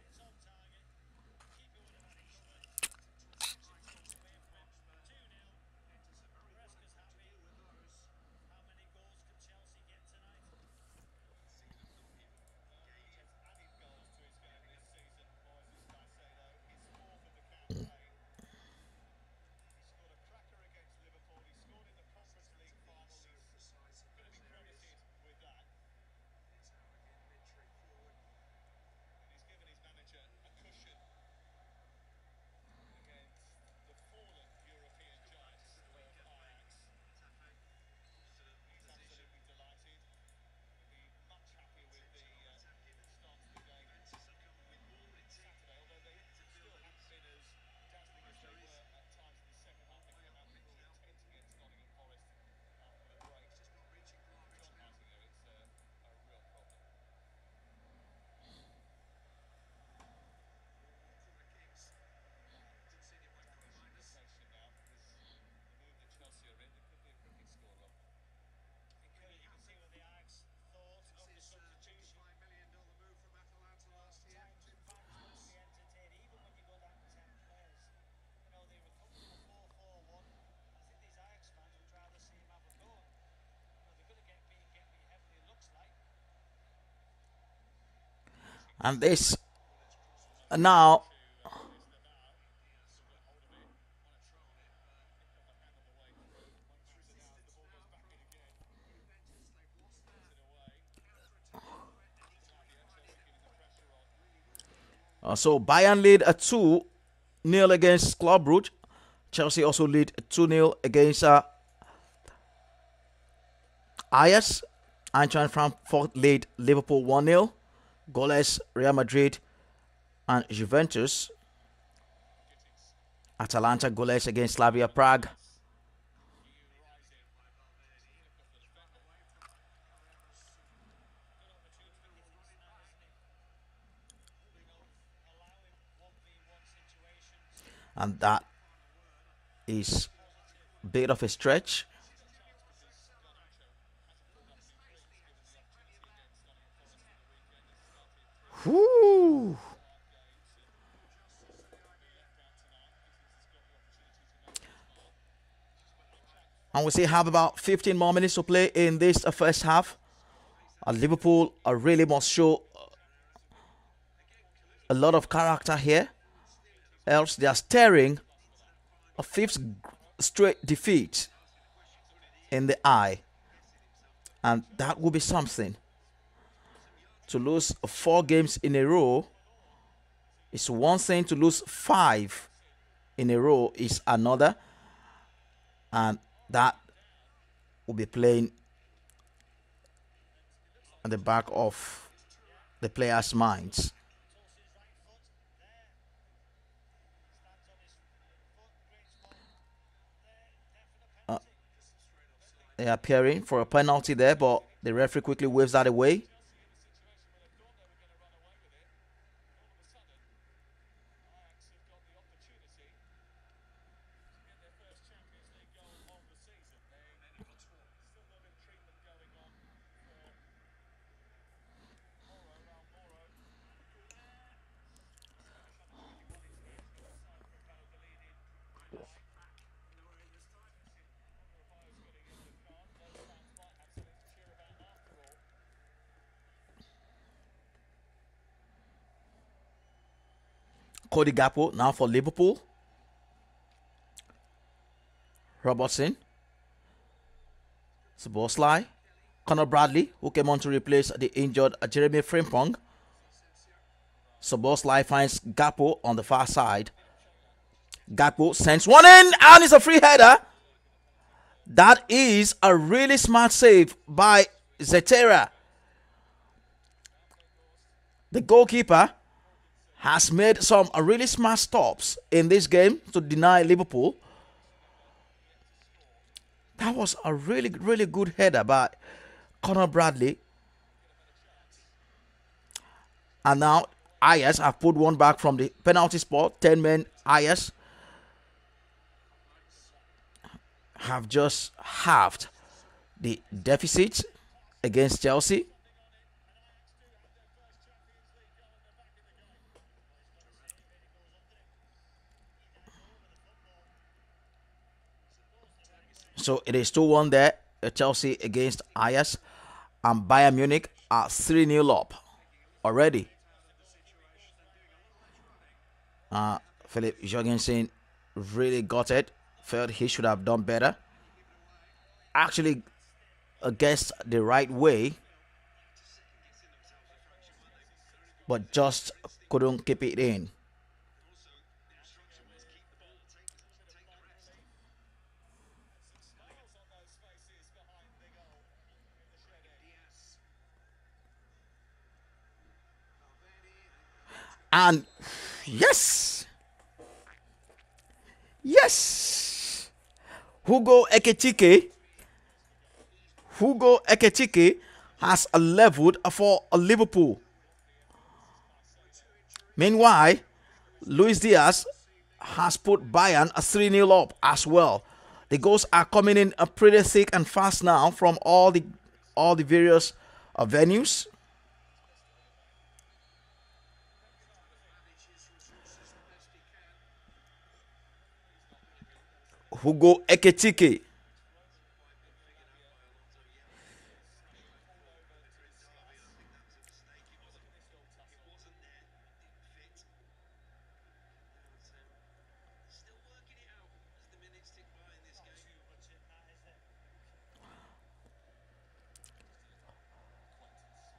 And this now so Bayern lead a 2-0 against Club Brugge. Chelsea also lead 2-0 against Ajax. Eintracht Frankfurt lead Liverpool 1-0. Goalless Real Madrid and Juventus. Atalanta goalless against Slavia Prague. and that is a bit of a stretch. Whoo! And we still have about 15 more minutes to play in this first half. Liverpool really must show a lot of character here, else they are staring a fifth straight defeat in the eye, and that will be something. To lose 4 games in a row is one thing, to lose 5 in a row is another, and that will be playing at the back of the players' minds. They are appearing for a penalty there, but the referee quickly waves that away. Cody Gakpo now for Liverpool. Robertson. Szoboszlai. Conor Bradley, who came on to replace the injured Jeremy Frimpong. Szoboszlai finds Gakpo on the far side. Gakpo sends one in, and it's a free header. That is a really smart save by Zetera. The goalkeeper has made some really smart stops in this game to deny Liverpool. That was a really, really good header by Conor Bradley. And now Ayers have put one back from the penalty spot. 10 men Ayers have just halved the deficit against Chelsea. So it is 2-1 there. Chelsea against Ajax. And Bayern Munich are 3-0 up already. Philip Jorgensen really got it. Felt he should have done better. Actually guessed the right way, but just couldn't keep it in. And yes, Hugo Ekitike has leveled for Liverpool. Meanwhile, Luis Diaz has put Bayern a 3-0 up as well. The goals are coming in pretty thick and fast now from all the various venues. Hugo Ekitike.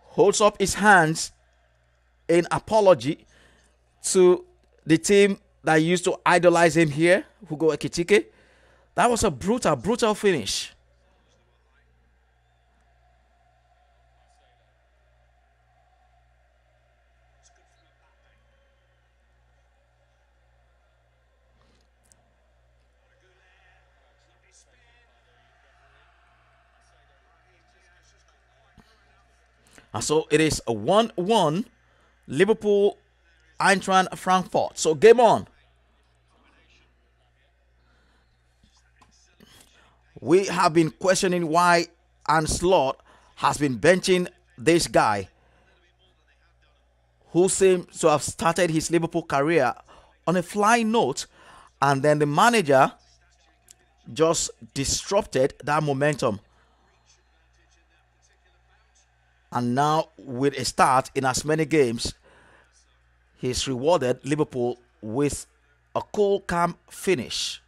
Holds up his hands in apology to the team that used to idolize him here, Hugo Ekitike. That was a brutal finish. And so it is a 1-1 Liverpool Eintracht Frankfurt. So game on. We have been questioning why Anslot has been benching this guy who seems to have started his Liverpool career on a flying note, and then the manager just disrupted that momentum. And now, with a start in as many games, he's rewarded Liverpool with a cool, calm finish.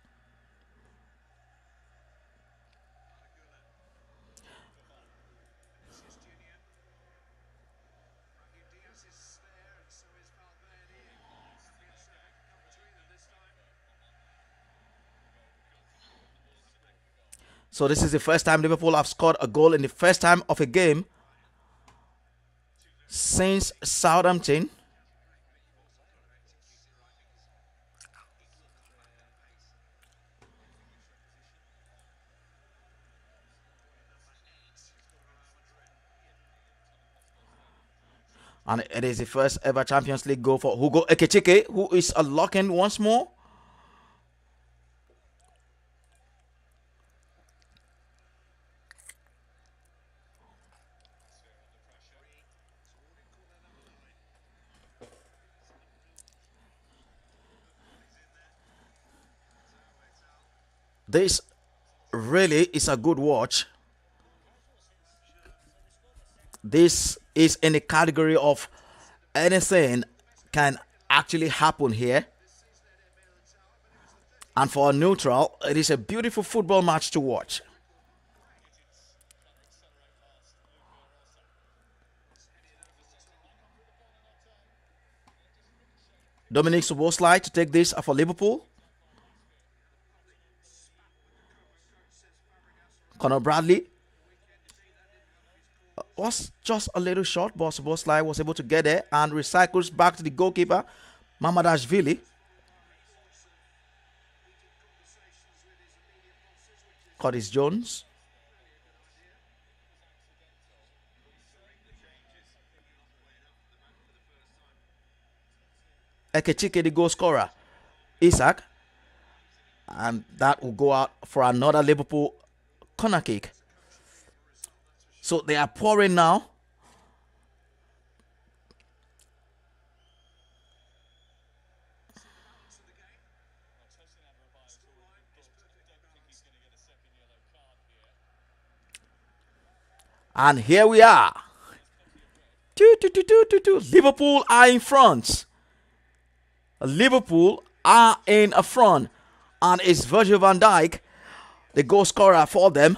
So this is the first time Liverpool have scored a goal in the first time of a game since Southampton. And it is the first ever Champions League goal for Hugo Ekechike, who is unlocking once more. This really is a good watch. This is in the category of anything can actually happen here. And for a neutral, it is a beautiful football match to watch. Dominic Szoboszlai to take this for Liverpool. Conor Bradley was just a little short, but Szoboszlai was able to get there and recycles back to the goalkeeper, Mamadashvili. Curtis Jones. Ekechike, the goal scorer. Isak. And that will go out for another Liverpool corner kick. So they are pouring now. And here we are. Liverpool are in front. Liverpool are in a front. And it's Virgil van Dijk, the goal scorer for them.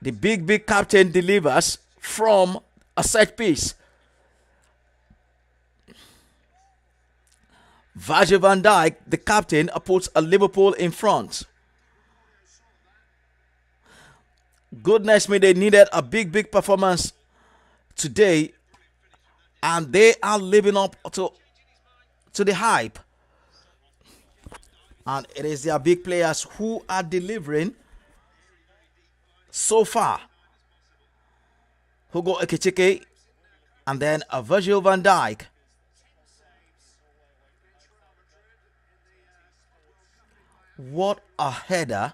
The big captain delivers from a set piece. Virgil van Dijk, the captain, puts a Liverpool in front. Goodness me, they needed a big performance today, and they are living up to the hype. And it is their big players who are delivering so far. Hugo Ekechike and then a Virgil van Dijk. What a header.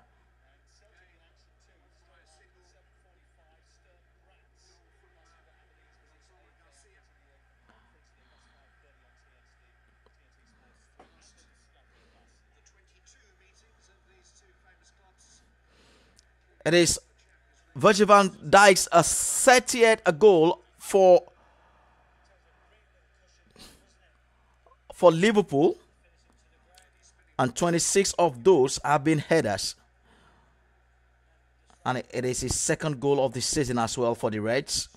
It is Virgil van Dijk's 30th goal for Liverpool, and 26 of those have been headers. And it is his second goal of the season as well for the Reds.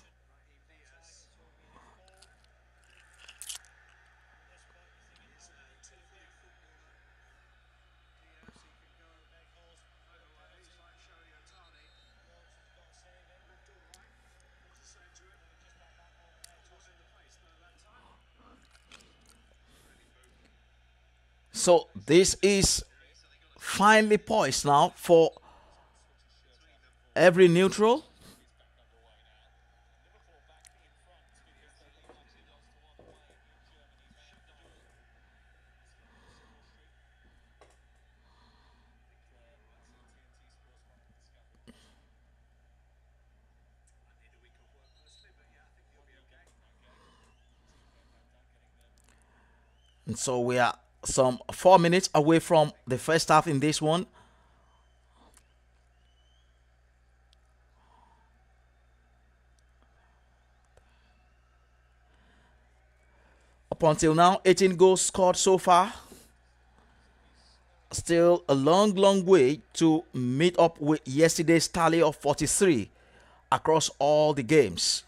So this is finally poised now for every neutral. And so we are some 4 minutes away from the first half in this one. Up until now, 18 goals scored so far. Still a long, long way to meet up with yesterday's tally of 43 across all the games.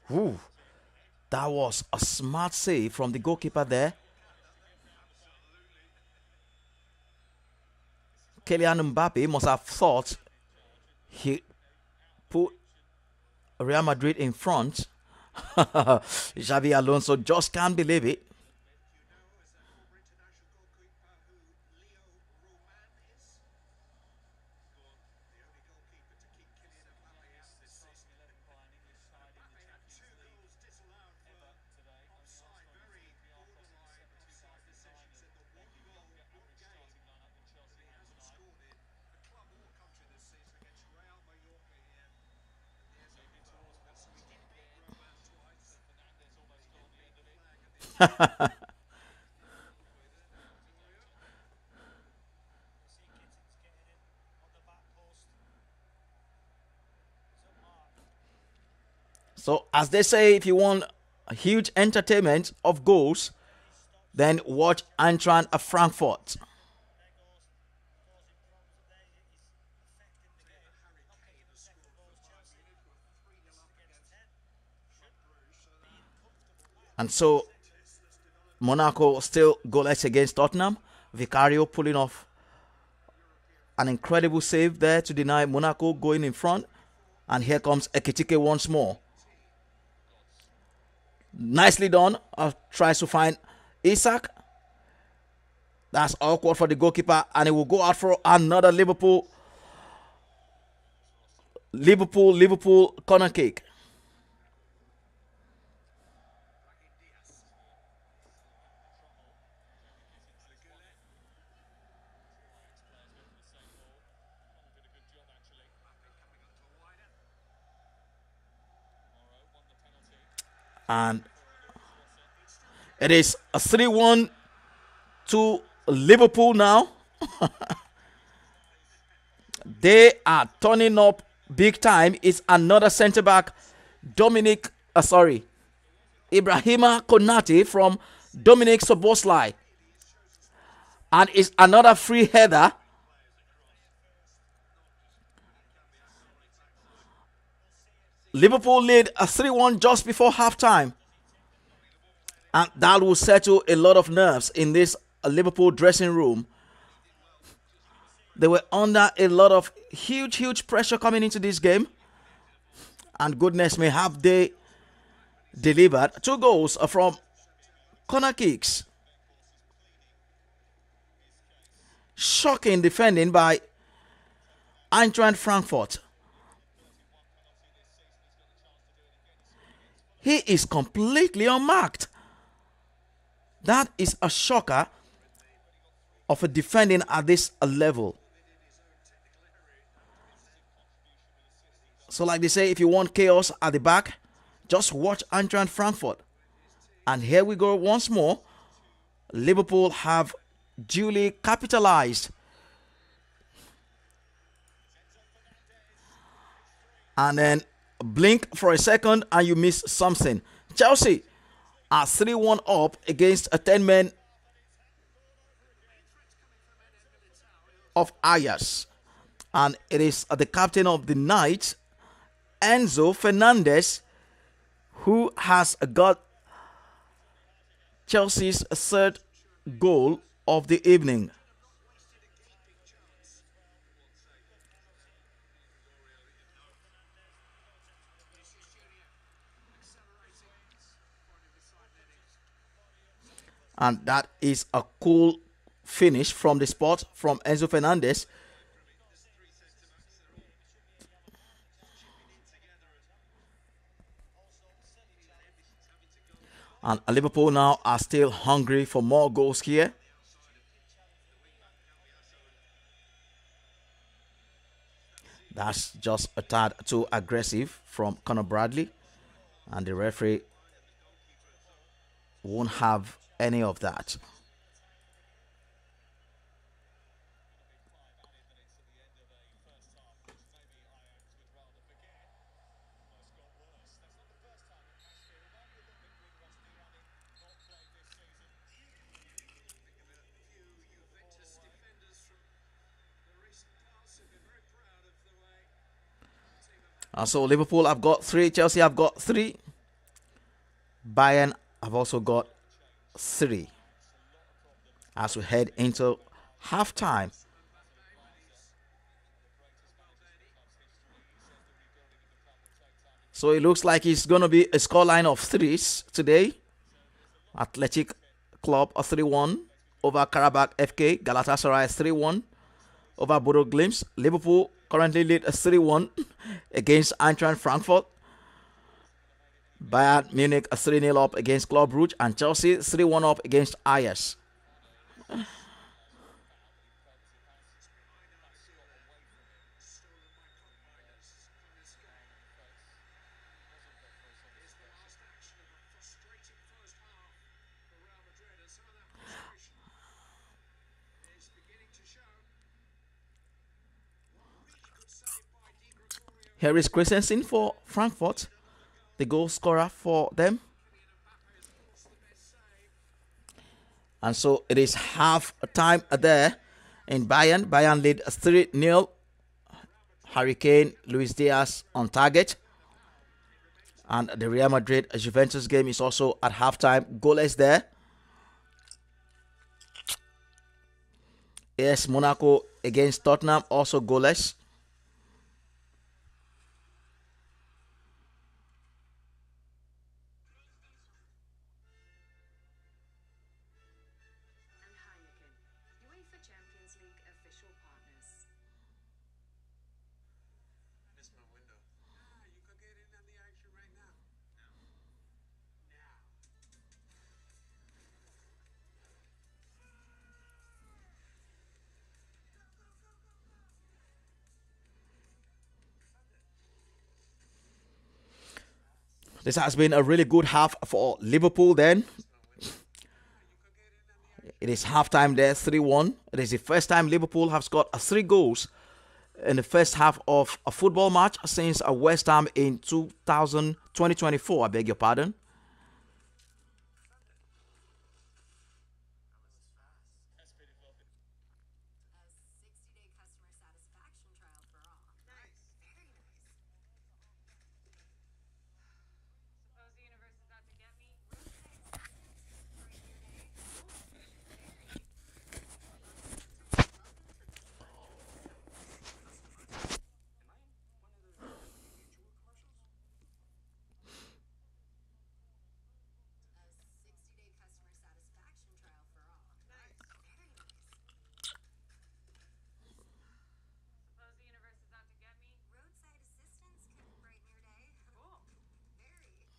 Whew. That was a smart save from the goalkeeper there. Kylian Mbappe must have thought he put Real Madrid in front. Xavi Alonso just can't believe it. So, as they say, if you want a huge entertainment of goals, then watch Eintracht Frankfurt. And so, Monaco still goalless against Tottenham. Vicario pulling off an incredible save there to deny Monaco going in front. And here comes Ekitike once more. Nicely done. Tries to find Isak. That's awkward for the goalkeeper, and it will go out for another Liverpool corner kick. And it is a 3-1 to Liverpool now. They are turning up big time. It's another centre back, Ibrahima Konate from Dominic Soboslai. And it's another free header. Liverpool lead a 3-1 just before halftime. And that will settle a lot of nerves in this Liverpool dressing room. They were under a lot of huge pressure coming into this game. And goodness me, have they delivered. 2 goals from corner kicks. Shocking defending by Eintracht Frankfurt. He is completely unmarked. That is a shocker of a defending at this level. So like they say, if you want chaos at the back, just watch Eintracht Frankfurt. And here we go once more. Liverpool have duly capitalized. And then blink for a second and you miss something. Chelsea are 3-1 up against a 10-man of Ajax. And it is the captain of the night, Enzo Fernandez, who has got Chelsea's third goal of the evening. And that is a cool finish from the spot from Enzo Fernandez. And Liverpool now are still hungry for more goals here. That's just a tad too aggressive from Conor Bradley. And the referee won't have any of that. So Liverpool have got 3, Chelsea have got 3, Bayern have also got 3 as we head into halftime. So it looks like it's going to be a scoreline of 3s today. Athletic Club a 3-1 over Karabakh FK, Galatasaray 3-1 over Bodo Glimt. Liverpool currently lead a 3-1 against Eintracht Frankfurt. Bayern Munich a 3-0 up against Club Brugge, and Chelsea 3-1 up against Ajax. Here is Christensen for Frankfurt, the goal scorer for them. And so it is half time there in Bayern. Bayern lead 3-0. Harry Kane, Luis Diaz on target. And the Real Madrid Juventus game is also at halftime, goalless there. AS Monaco against Tottenham, also goalless. This has been a really good half for Liverpool then. It is halftime there, 3-1. It is the first time Liverpool have scored 3 goals in the first half of a football match since West Ham in 2024. I beg your pardon.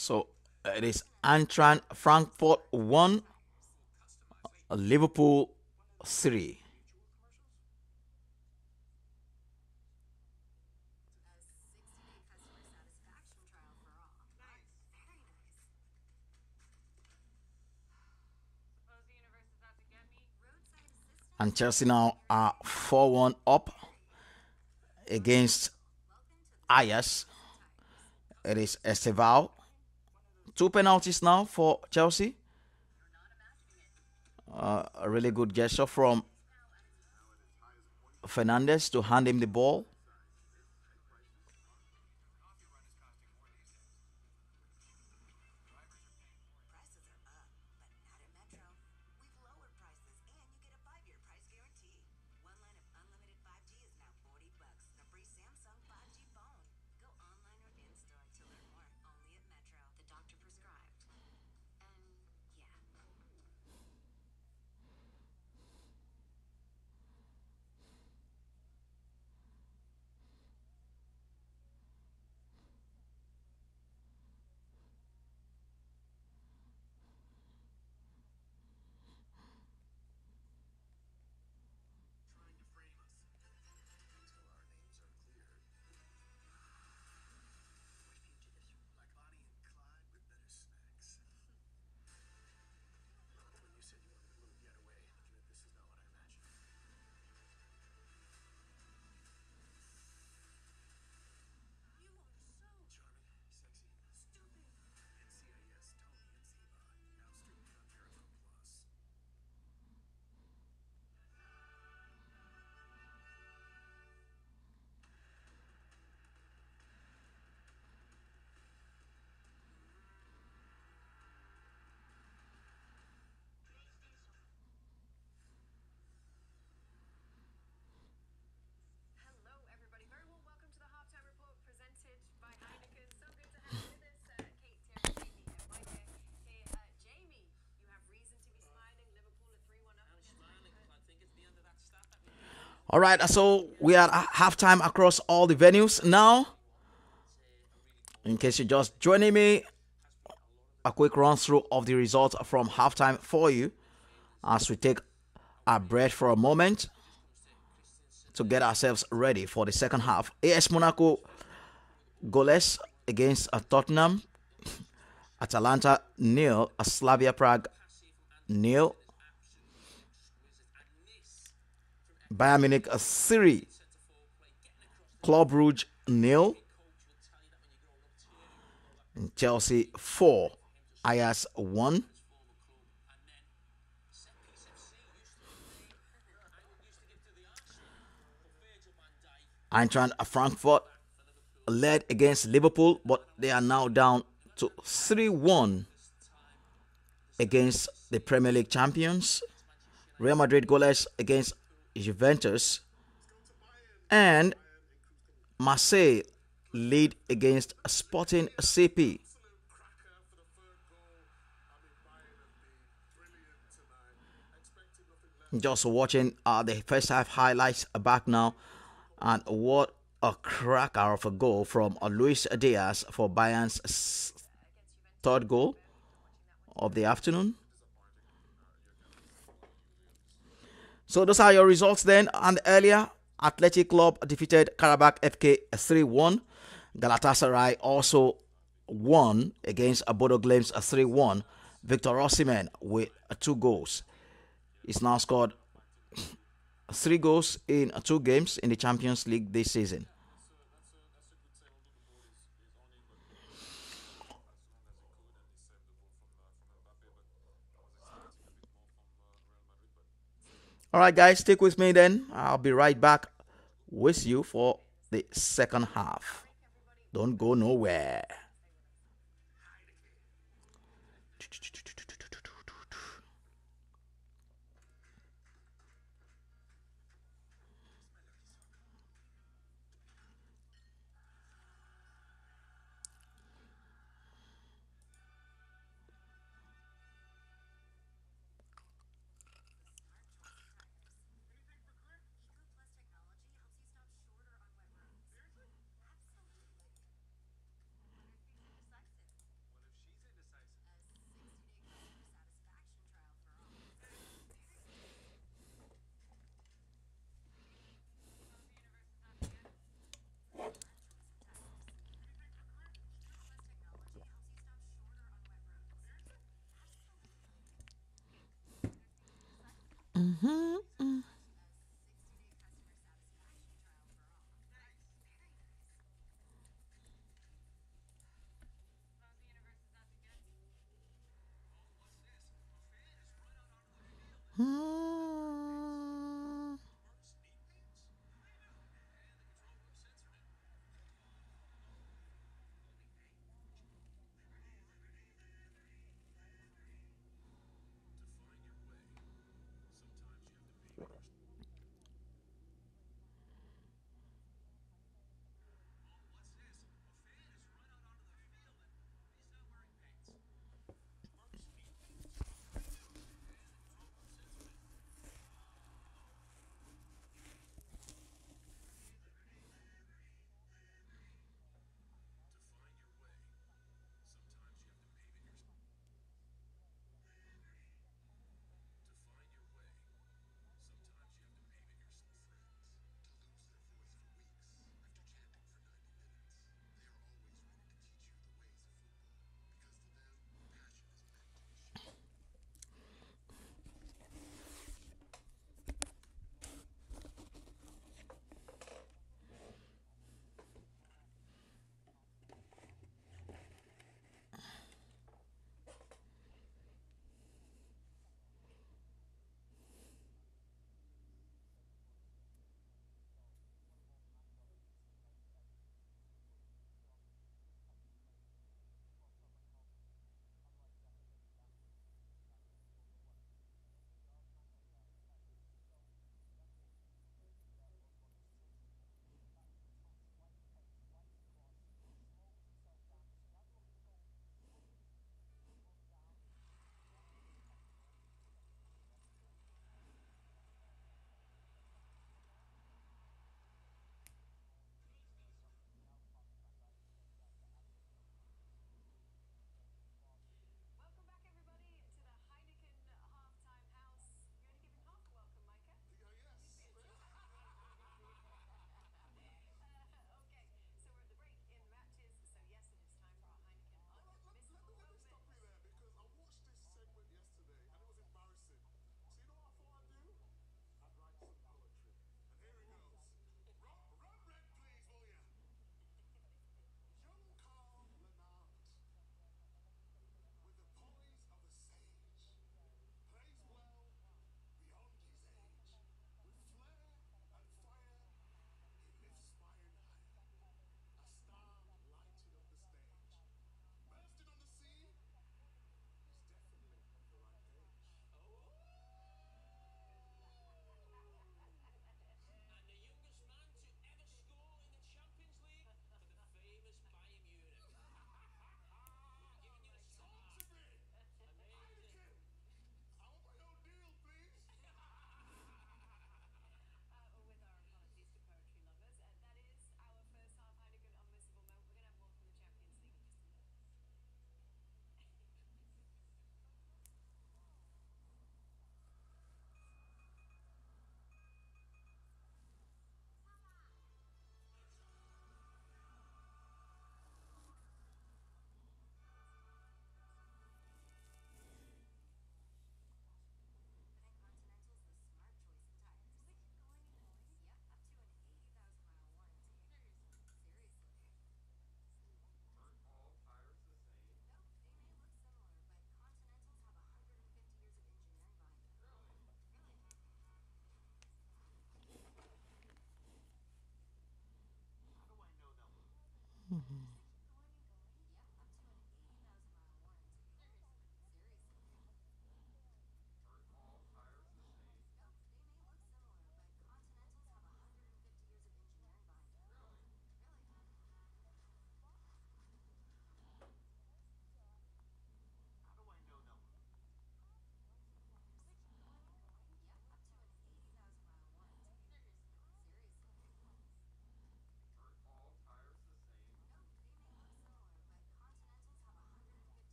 So it is Eintracht Frankfurt 1, Liverpool 3. And Chelsea now are 4-1 up against Ajax. It is Esteval. 2 penalties now for Chelsea. A really good gesture from Fernandez to hand him the ball. All right, so we are at halftime across all the venues now. In case you're just joining me, a quick run through of the results from halftime for you as we take our breath for a moment to get ourselves ready for the second half. AS Monaco goalless against Tottenham. Atalanta nil. Slavia Prague nil. Bayern Munich 3. Club Rouge nil. Chelsea 4. Ajax 1. Eintracht Frankfurt led against Liverpool, but they are now down to 3-1 against the Premier League champions. Real Madrid goalless against Juventus. And Marseille lead against Sporting CP. Just watching the first half highlights back now, and what a cracker of a goal from Luis Diaz for Bayern's third goal of the afternoon. So those are your results then. And earlier, Athletic Club defeated Karabakh FK 3-1. Galatasaray also won against Bodo Glimt 3-1. Victor Osimhen with 2 goals. He's now scored 3 goals in 2 games in the Champions League this season. All right, guys, stick with me then. I'll be right back with you for the second half. Don't go nowhere.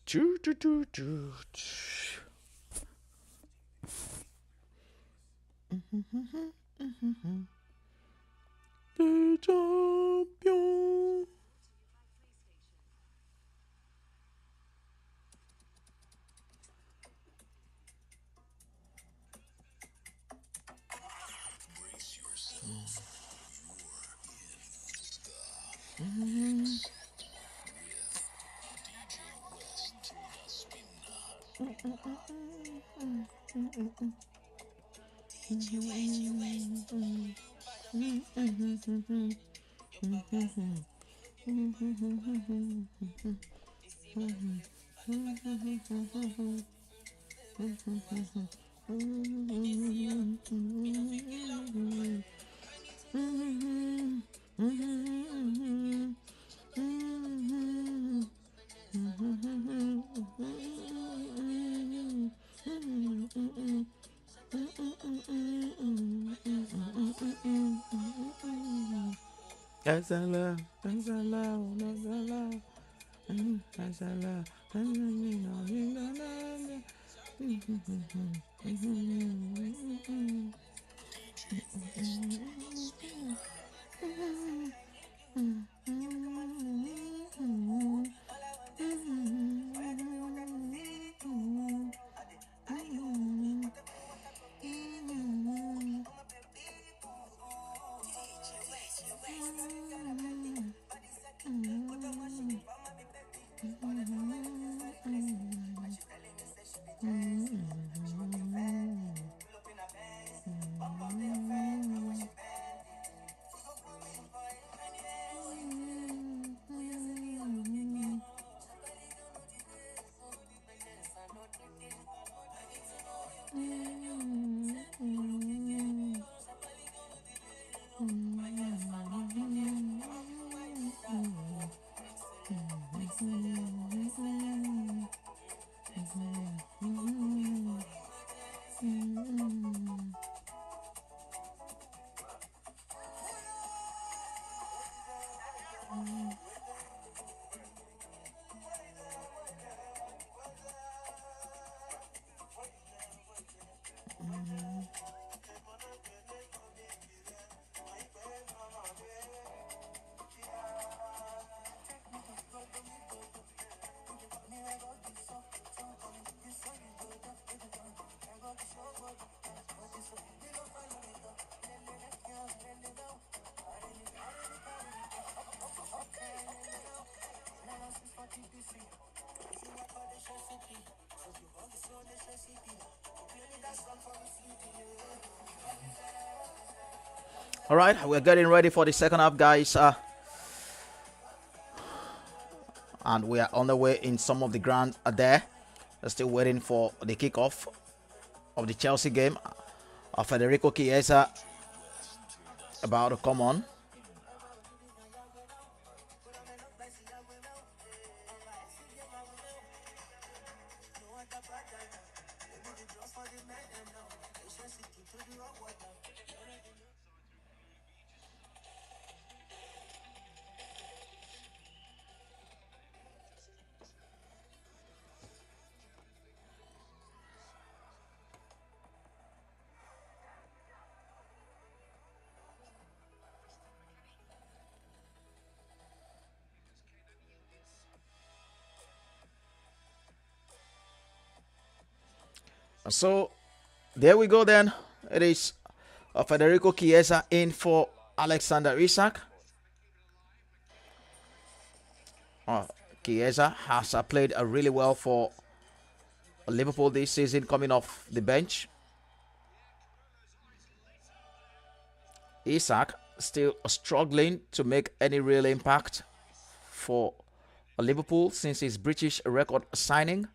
Choo, choo, choo, choo, choo. The champion. That's a love, that's a love, that's a love, that's a love, that's All right, we're getting ready for the second half, guys. And we are on the way in some of the ground there. We're still waiting for the kickoff of the Chelsea game. Federico Chiesa about to come on. So there we go then. It is Federico Chiesa in for Alexander Isak. Chiesa has played really well for Liverpool this season, coming off the bench. Isak still struggling to make any real impact for Liverpool since his British record signing.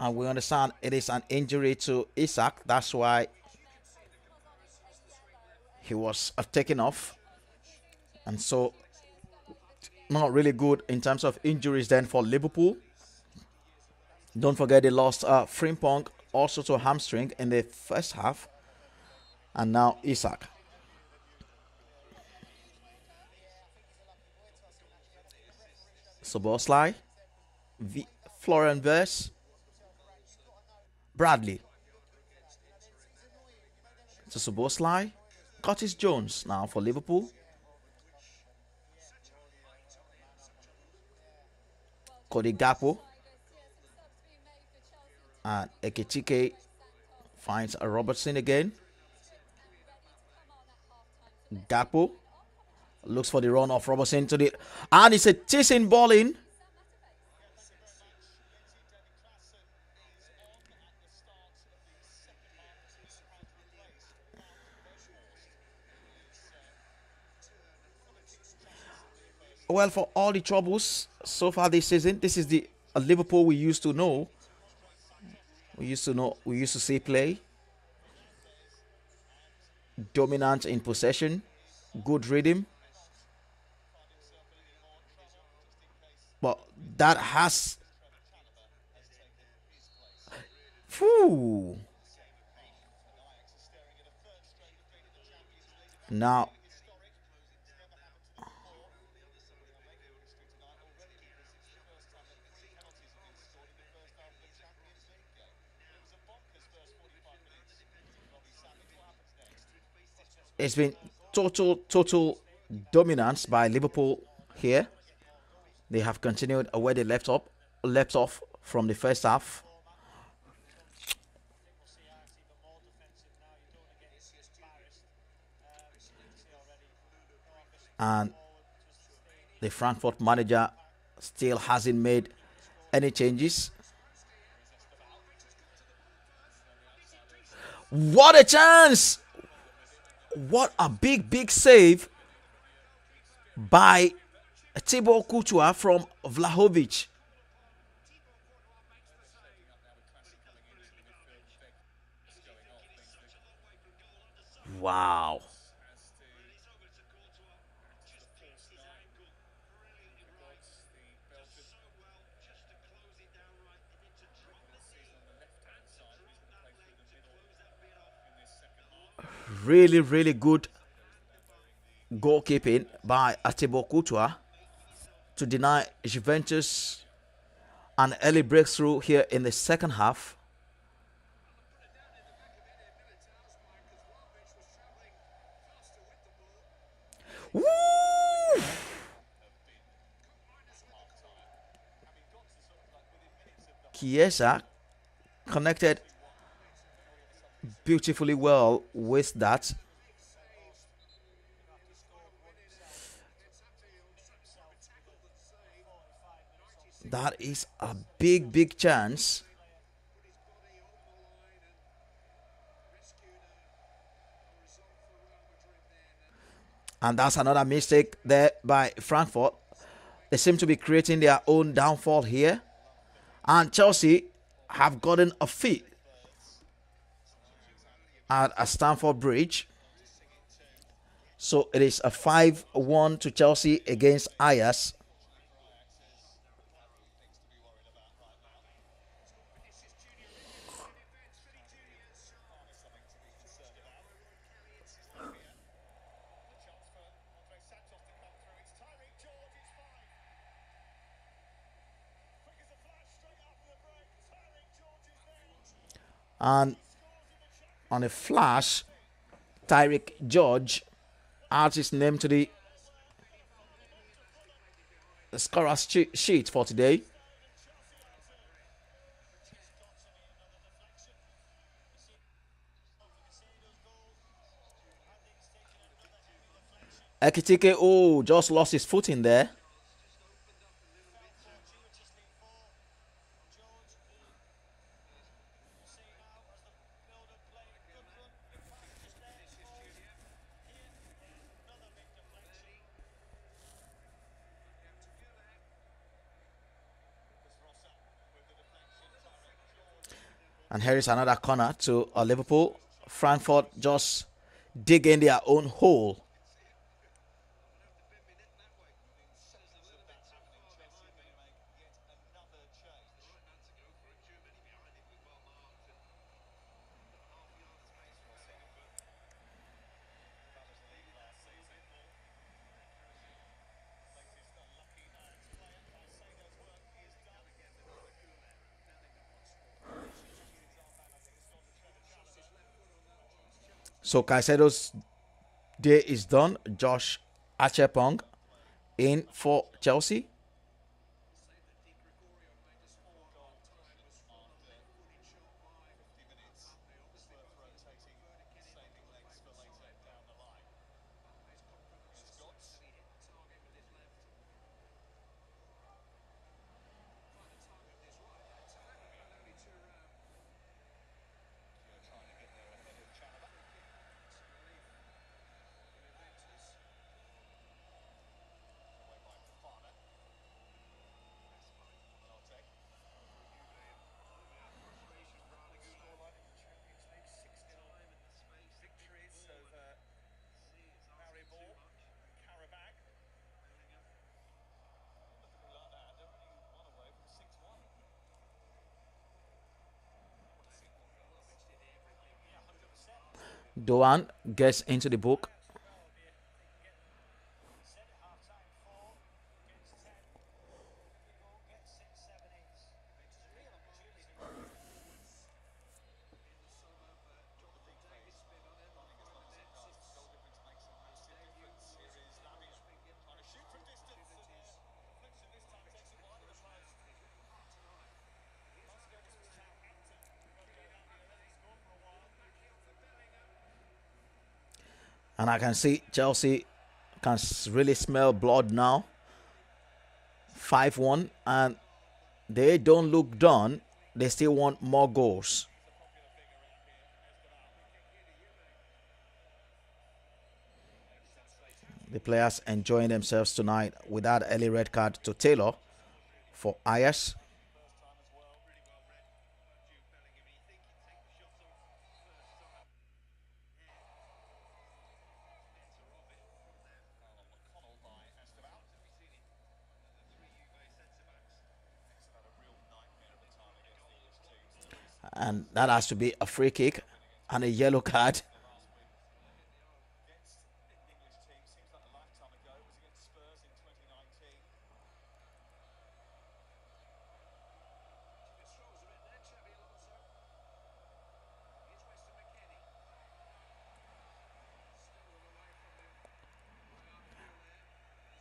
And we understand it is an injury to Isak. That's why he was taken off. And so, not really good in terms of injuries then for Liverpool. Don't forget they lost Frimpong also to hamstring in the first half. And now Isak. Soboslai. Florian Wirtz. Bradley. To Soboslai. Curtis Jones now for Liverpool. Cody Gakpo. And Ekitike finds a Robertson again. Gakpo looks for the run of Robertson to the... And it's a decent ball in. Well, for all the troubles so far this season, this is the Liverpool we used to know. We used to see play. Dominant in possession. Good rhythm. But that has... Phew. Now... It's been total dominance by Liverpool here. They have continued where they left off from the first half. And the Frankfurt manager still hasn't made any changes. What a chance! What a big save by Thibaut Courtois from Vlahovic. Wow. Really good goalkeeping by Thibaut Courtois to deny Juventus an early breakthrough here in the second half. Woo! Chiesa connected beautifully well with that. That is a big, big chance. And that's another mistake there by Frankfurt. They seem to be creating their own downfall here. And Chelsea have gotten a feat at a Stamford Bridge. So it is a 5-1 to Chelsea against Ajax. And on a flash, Tyrick George adds his name to the scorer's sheet for today. Ekitike, oh, just lost his footing there. And here is another corner to Liverpool. Frankfurt just digging their own hole. So Caicedo's day is done. Josh Achepong in for Chelsea. Doan gets into the book. And I can see Chelsea can really smell blood now. 5-1. And they don't look done. They still want more goals. The players enjoying themselves tonight with that early red card to Taylor for Ayers. And that has to be a free kick and a yellow card.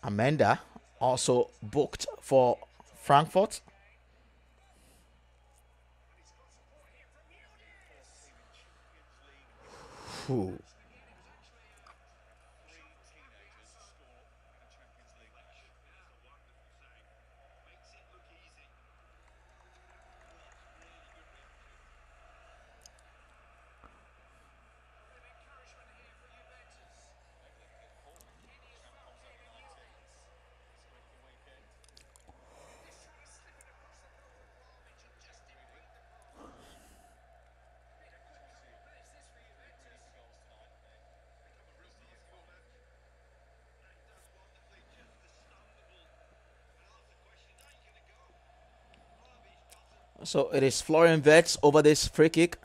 Amanda also booked for Frankfurt. Whew. So it is Florian Wirtz over this free kick,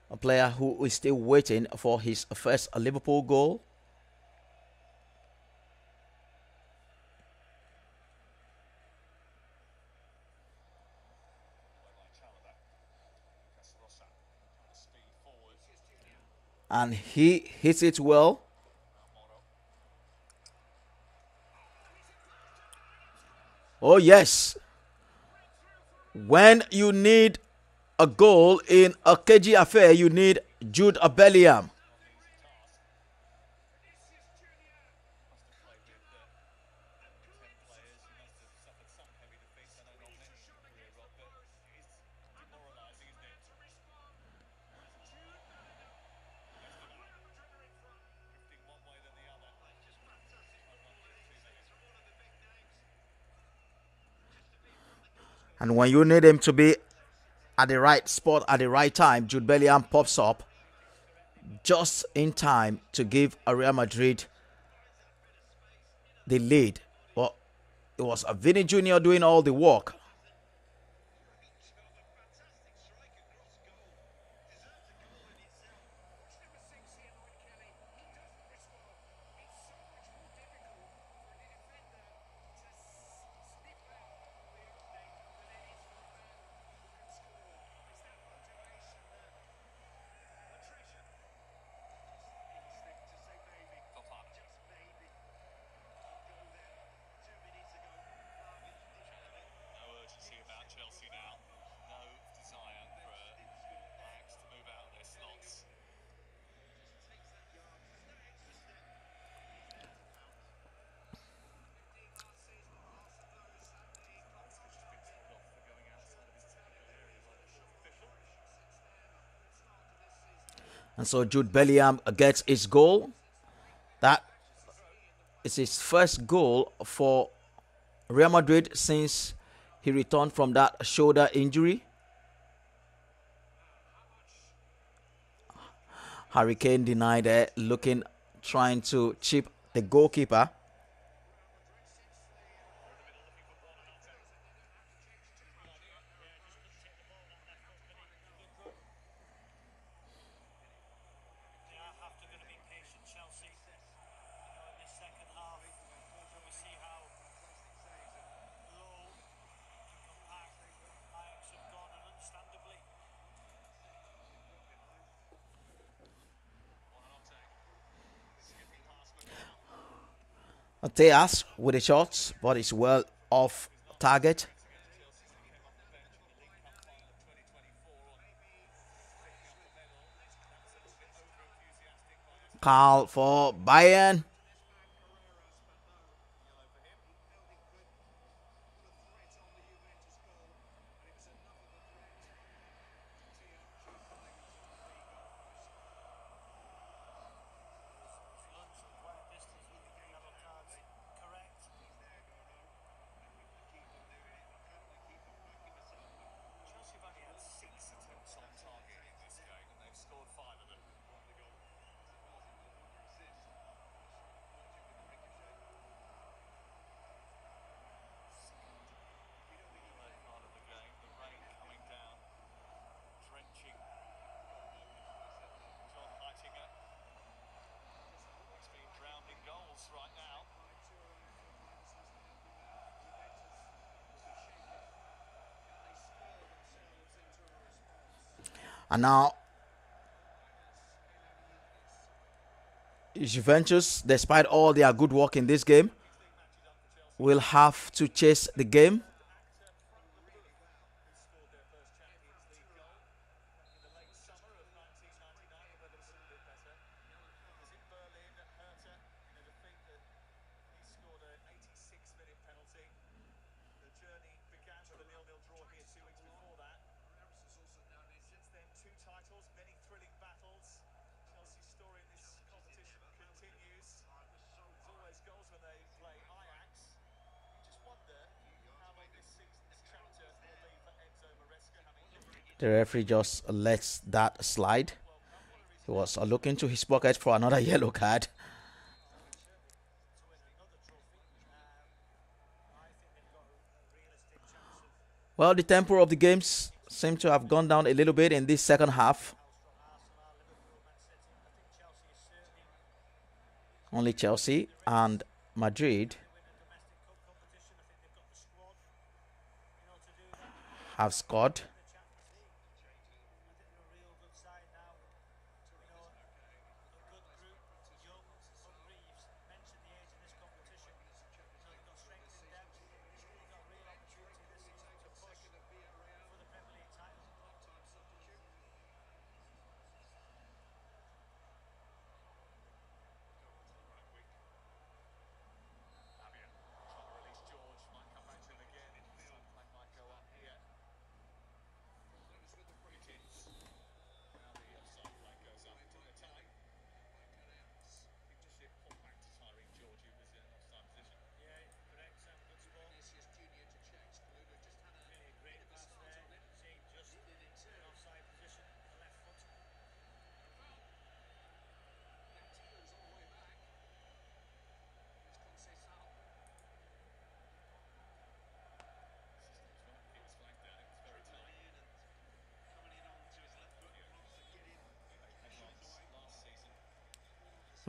a player who is still waiting for his first Liverpool goal. And he hits it well. Oh, yes. When you need a goal in a cagey affair, you need Jude Bellingham. And when you need him to be at the right spot at the right time, Jude Bellingham pops up just in time to give Real Madrid the lead. Well, it was Vini Jr. doing all the work. And so Jude Bellingham gets his goal. That is his first goal for Real Madrid since he returned from that shoulder injury. Harry Kane denied it, trying to chip the goalkeeper. Tejas with the shots, but it's well off target. Carl for Bayern. And now Juventus, despite all their good work in this game, will have to chase the game. The referee just lets that slide. He was looking to his pocket for another yellow card. Well, the tempo of the games seem to have gone down a little bit in this second half. Only Chelsea and Madrid have scored.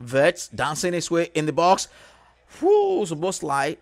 Vets dancing his way in the box. Whoo, supposed slide.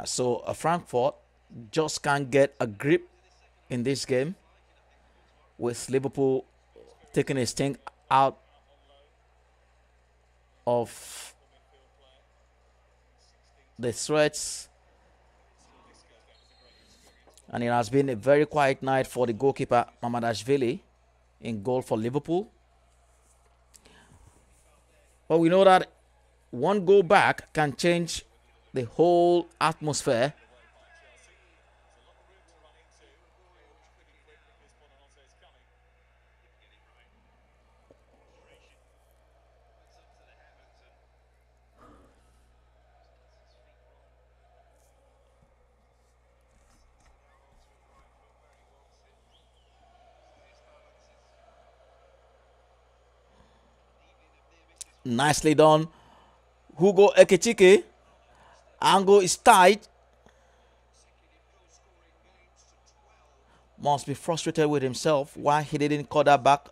So Frankfurt just can't get a grip in this game, with Liverpool taking a sting out of the threats. And it has been a very quiet night for the goalkeeper Mamadashvili in goal for Liverpool. But we know that one goal back can change the whole atmosphere. Nicely done. Hugo Ekechike. Angle is tight. Must be frustrated with himself why he didn't call that back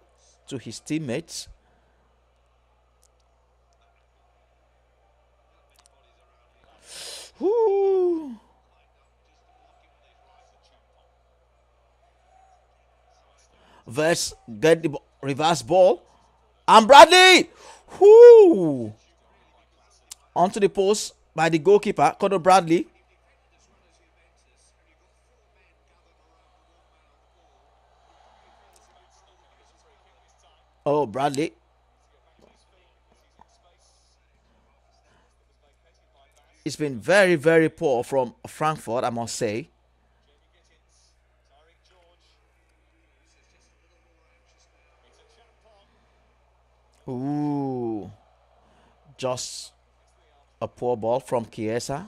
to his teammates. Woo. Verse get the reverse ball. And Bradley! Whoo! Onto the post by the goalkeeper, Conor Bradley. Oh, Bradley. It's been very, very poor from Frankfurt, I must say. Ooh. Just a poor ball from Chiesa.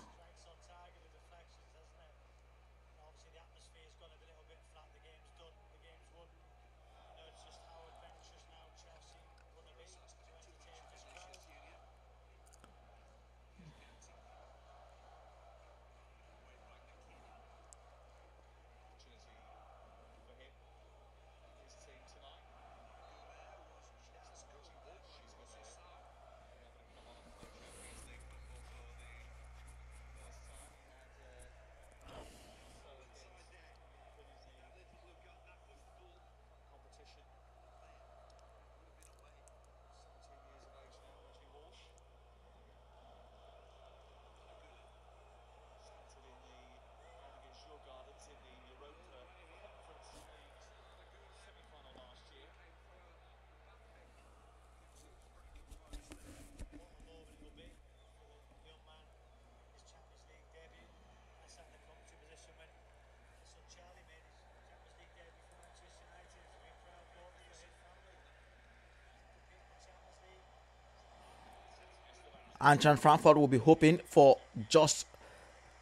And Frankfurt will be hoping for just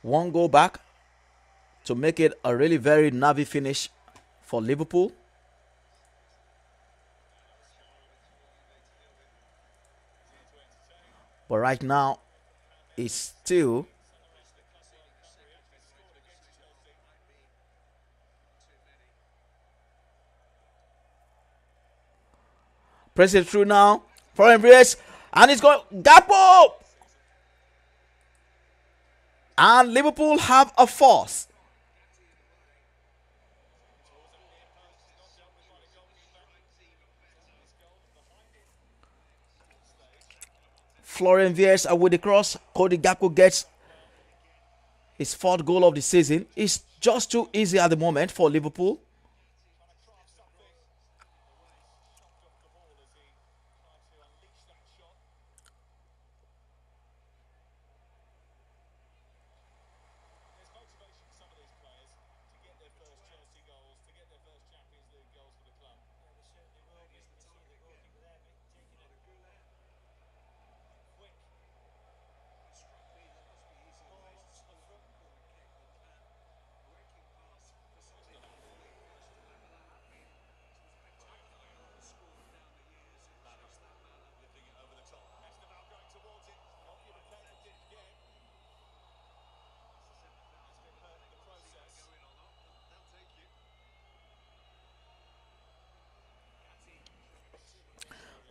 one goal back to make it a really very nervy finish for Liverpool. But right now, it's still press it through now for Embrace, and it's going Gakpo, and Liverpool have a force. Florian Wirtz with the cross. Cody Gakpo gets his fourth goal of the season. It's just too easy at the moment for Liverpool.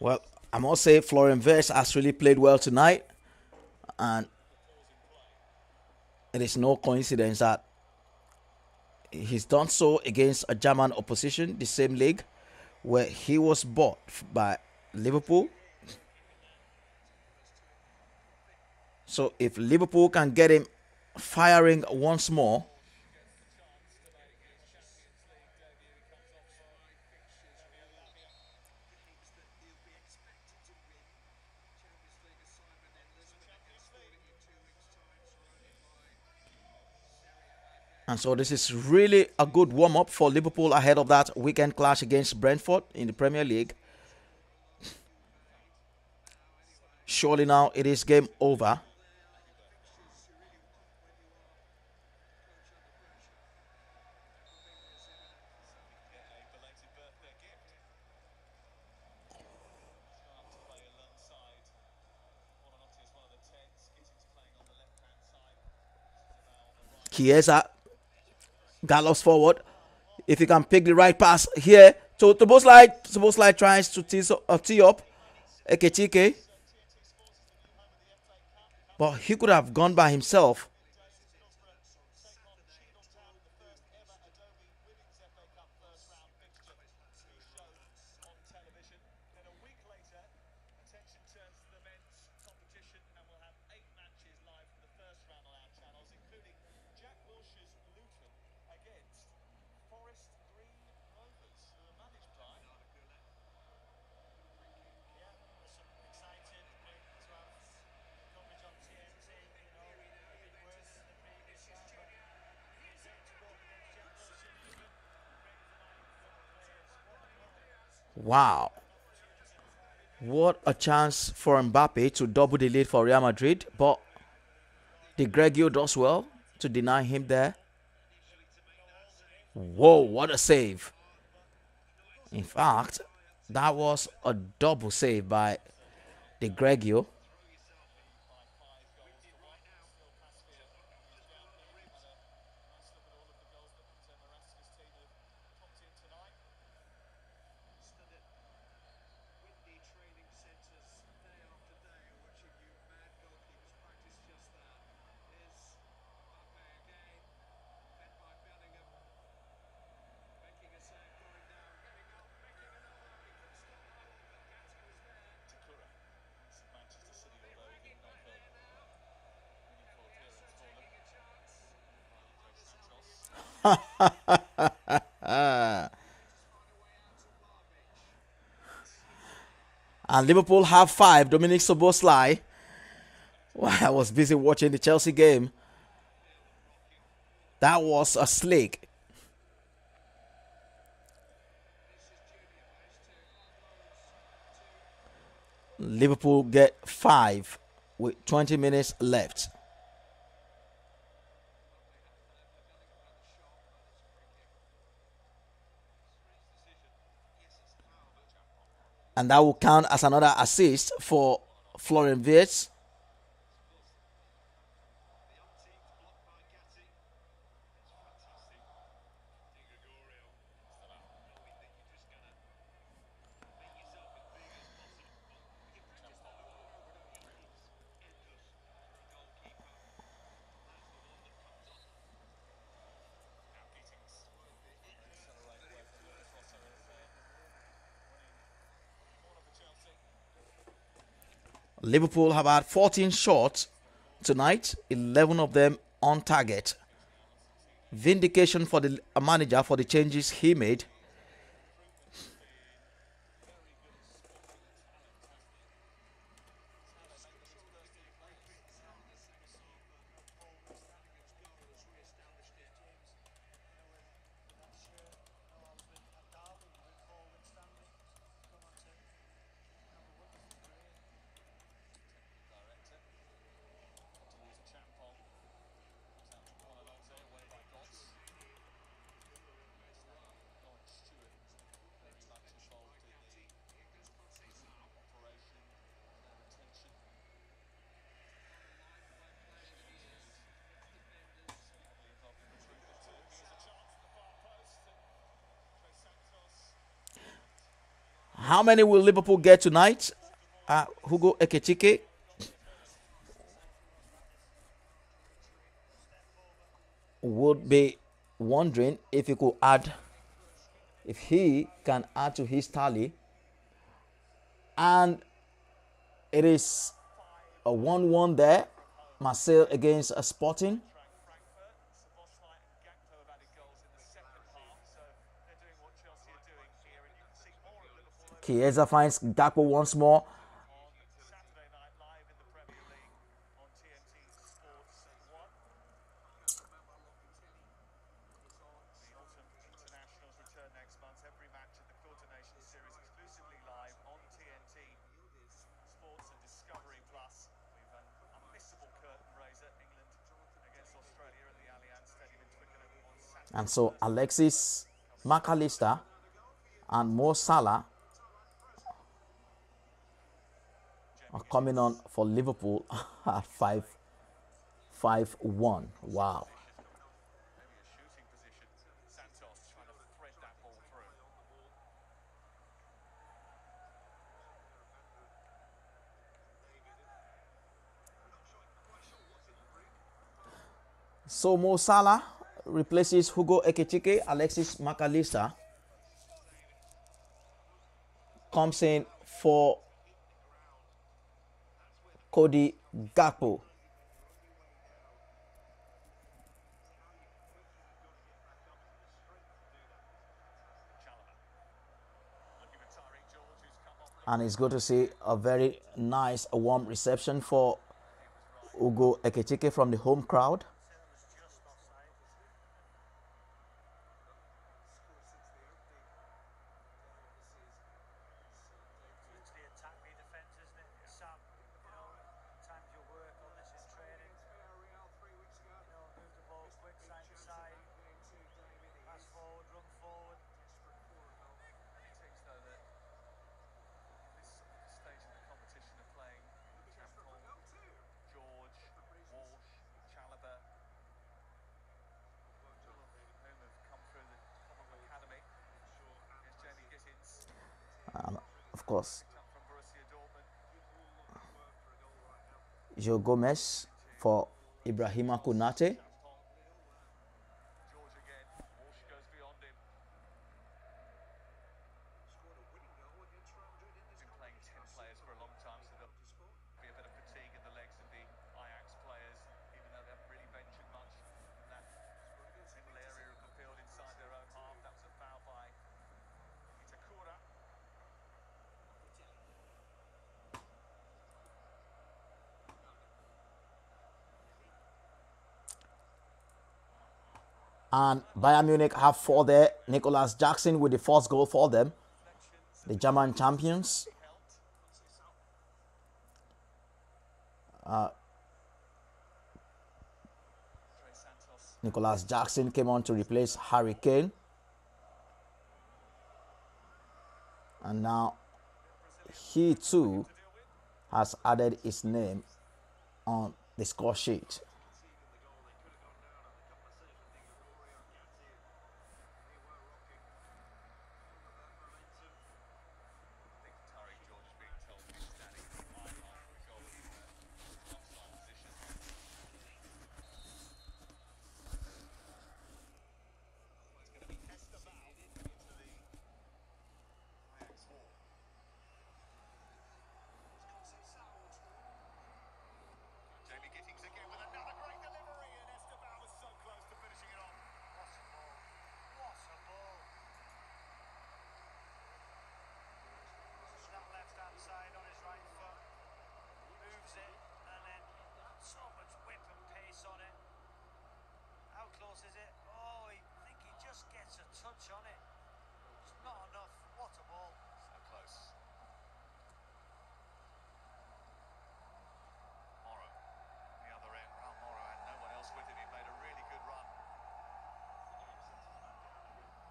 Well, I must say Florian Wirtz has really played well tonight, and it is no coincidence that he's done so against a German opposition, the same league where he was bought by Liverpool. So if Liverpool can get him firing once more, and so this is really a good warm up for Liverpool ahead of that weekend clash against Brentford in the Premier League. Surely now it is game over. Chiesa gallops forward. If he can pick the right pass here to Boslide tries to tee up Eketike, but he could have gone by himself. Wow. What a chance for Mbappe to double the lead for Real Madrid, but the Gregio does well to deny him there. Whoa, what a save. In fact, that was a double save by the Gregio. And Liverpool have five. Dominic Soboslai. Well, I was busy watching the Chelsea game. That was a slick. Liverpool get five with 20 minutes left. And that will count as another assist for Florian Wirtz. Liverpool have had 14 shots tonight, 11 of them on target. Vindication for the manager for the changes he made. How many will Liverpool get tonight? Hugo Ekechike would be wondering if he can add to his tally. And it is a 1-1 there. Marseille against a Sporting. Chiesa finds Gakpo once more. And so Alexis McAllister and Mo Salah are coming on for Liverpool at 5-1. Wow. So Mo Salah replaces Hugo Ekechike. Alexis McAllister comes in for Cody Gakpo. And it's good to see a very nice, warm reception for Hugo Ekechike from the home crowd. Of course, Joe Gomez for Ibrahima Konate. And Bayern Munich have 4 there. Nicolas Jackson with the first goal for them. The German champions. Nicholas Jackson came on to replace Harry Kane. And now he too has added his name on the score sheet. Side on his right foot, moves it, and then so much whip and pace on it. How close is it? Oh, I think he just gets a touch on it. It's not enough. What a ball. So close. Morrow, the other end. Raul Morrow had no one else with him. He made a really good run.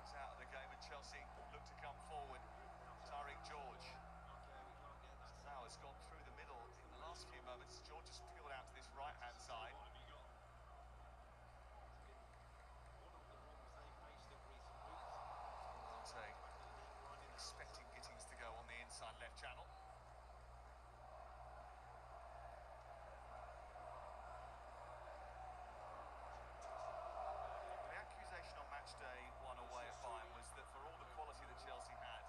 He's out of the game and Chelsea look to come forward. Tariq George. Has gone through the middle in the last few moments. George has peeled out to this right-hand side. Expecting Gittings to go on the inside left channel. The accusation on match day one away at Bayern was that for all the quality that Chelsea had,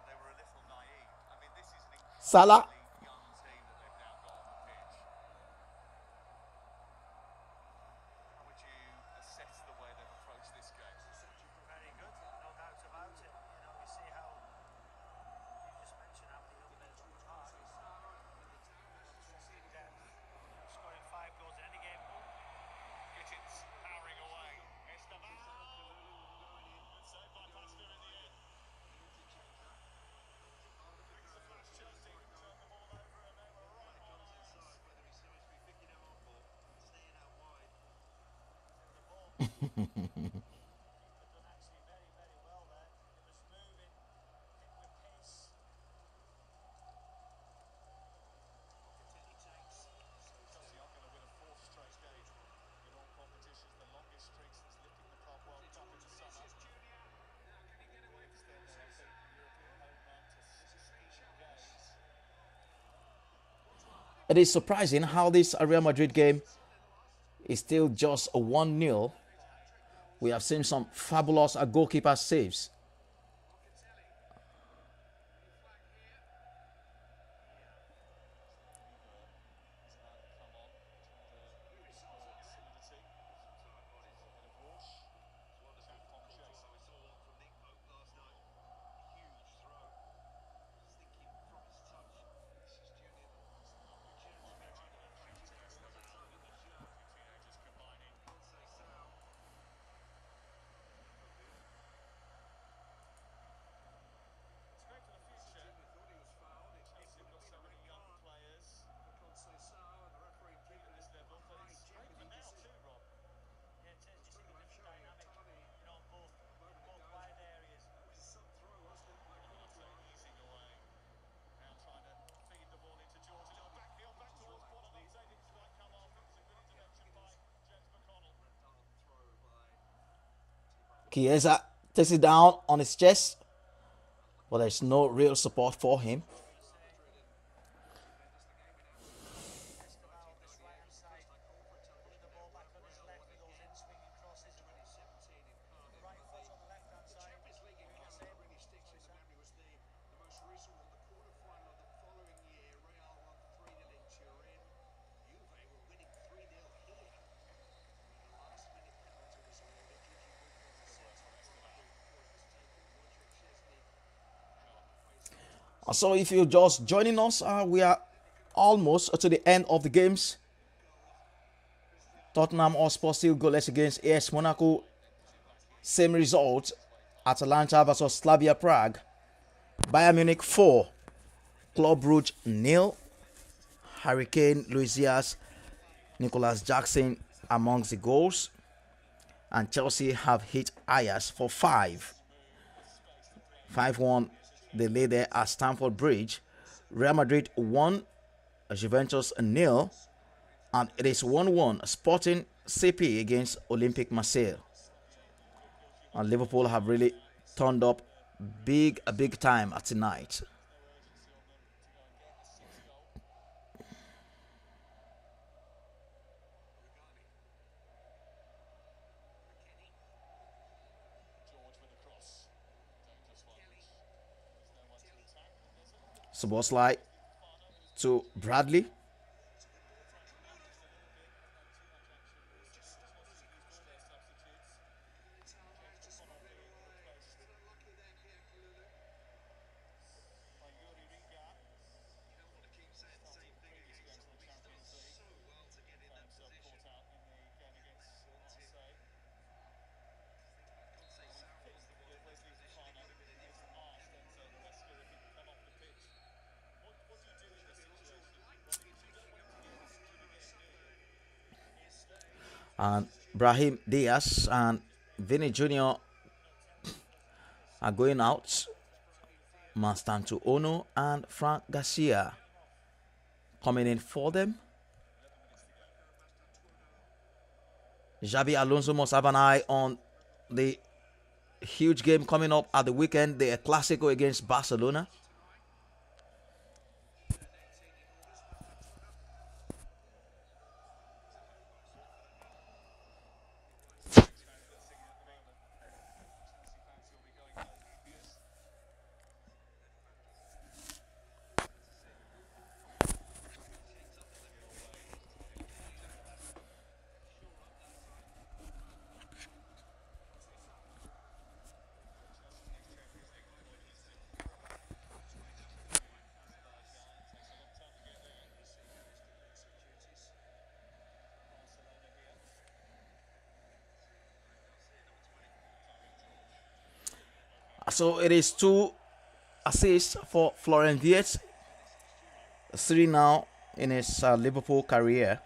they were a little naive. I mean, this is an Salah. young team that they've now got on the pitch. How would you assess the way they've approached this game? Very good, no doubt about it. You know, you see how you just mentioned how the young players work hard. Scoring 5 goals in any game. Gittins powering away. Esteban. Saved by Pastor in the end. Chelsea turned the ball over and they were right on our ass. Whether he's seriously picking it up or staying out wide. The ball. They've done actually very, very well there. It was moving, hit with pace. Chelsea are going to win a 4th straight game in all competitions. The longest streak since lifting the Club World Cup in the summer. They extend their European home run to 16 games. It is surprising how this Real Madrid game is still just a 1-0. We have seen some fabulous goalkeeper saves. Chiesa takes it down on his chest, but there's no real support for him. So if you're just joining us, we are almost to the end of the games. Tottenham Hotspur still goalless against AS Monaco. Same result. Atalanta versus Slavia Prague. Bayern Munich 4. Club Brugge 0. Hurricane Luisias, Nicholas Jackson amongst the goals, and Chelsea have hit Ajax for 5-1. They lay there at Stamford Bridge. Real Madrid 1, Juventus 0, and it is 1-1 Sporting CP against Olympique Marseille. And Liverpool have really turned up a big time at tonight. Szoboszlai to Bradley. And Brahim Diaz and Vinny Jr. are going out. Mastanto Ono and Frank Garcia coming in for them. Xabi Alonso must have an eye on the huge game coming up at the weekend, the Clásico against Barcelona. So it is 2 assists for Florian Wirtz, 3 now in his Liverpool career.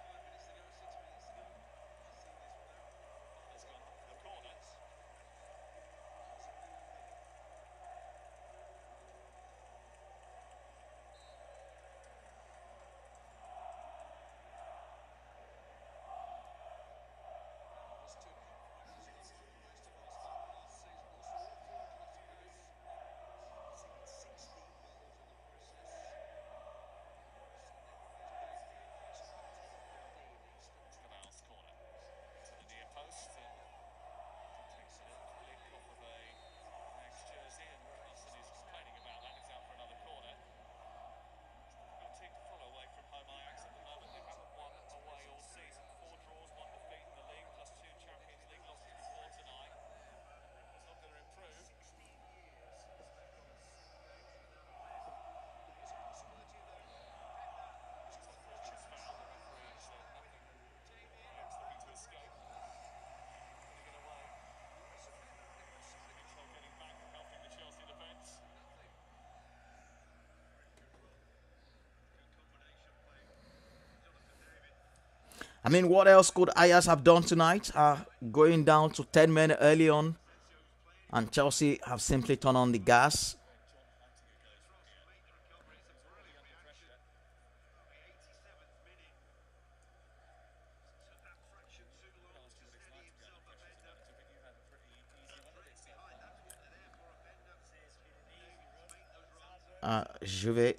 I mean, what else could Ajax have done tonight? Going down to 10 men early on, and Chelsea have simply turned on the gas. Juve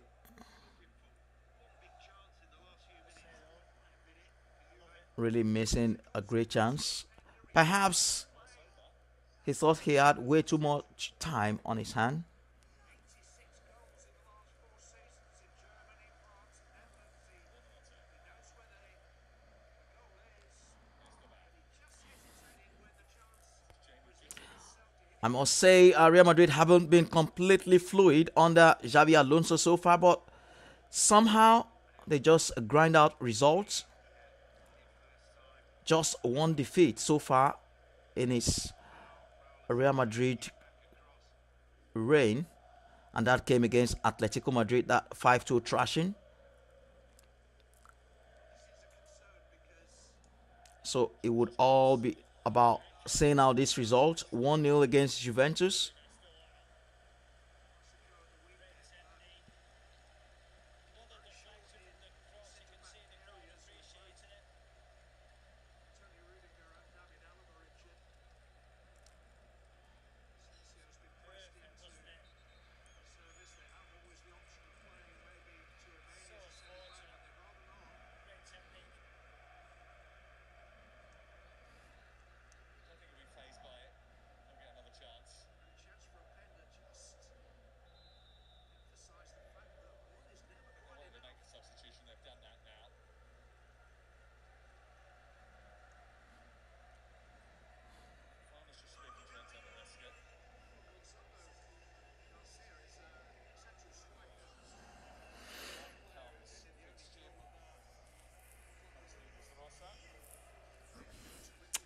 really missing a great chance. Perhaps he thought he had way too much time on his hand. I must say, Real Madrid haven't been completely fluid under Xabi Alonso so far, but somehow they just grind out results. Just one defeat so far in his Real Madrid reign, and that came against Atletico Madrid, that 5-2 thrashing. So it would all be about saying out this result 1-0 against Juventus.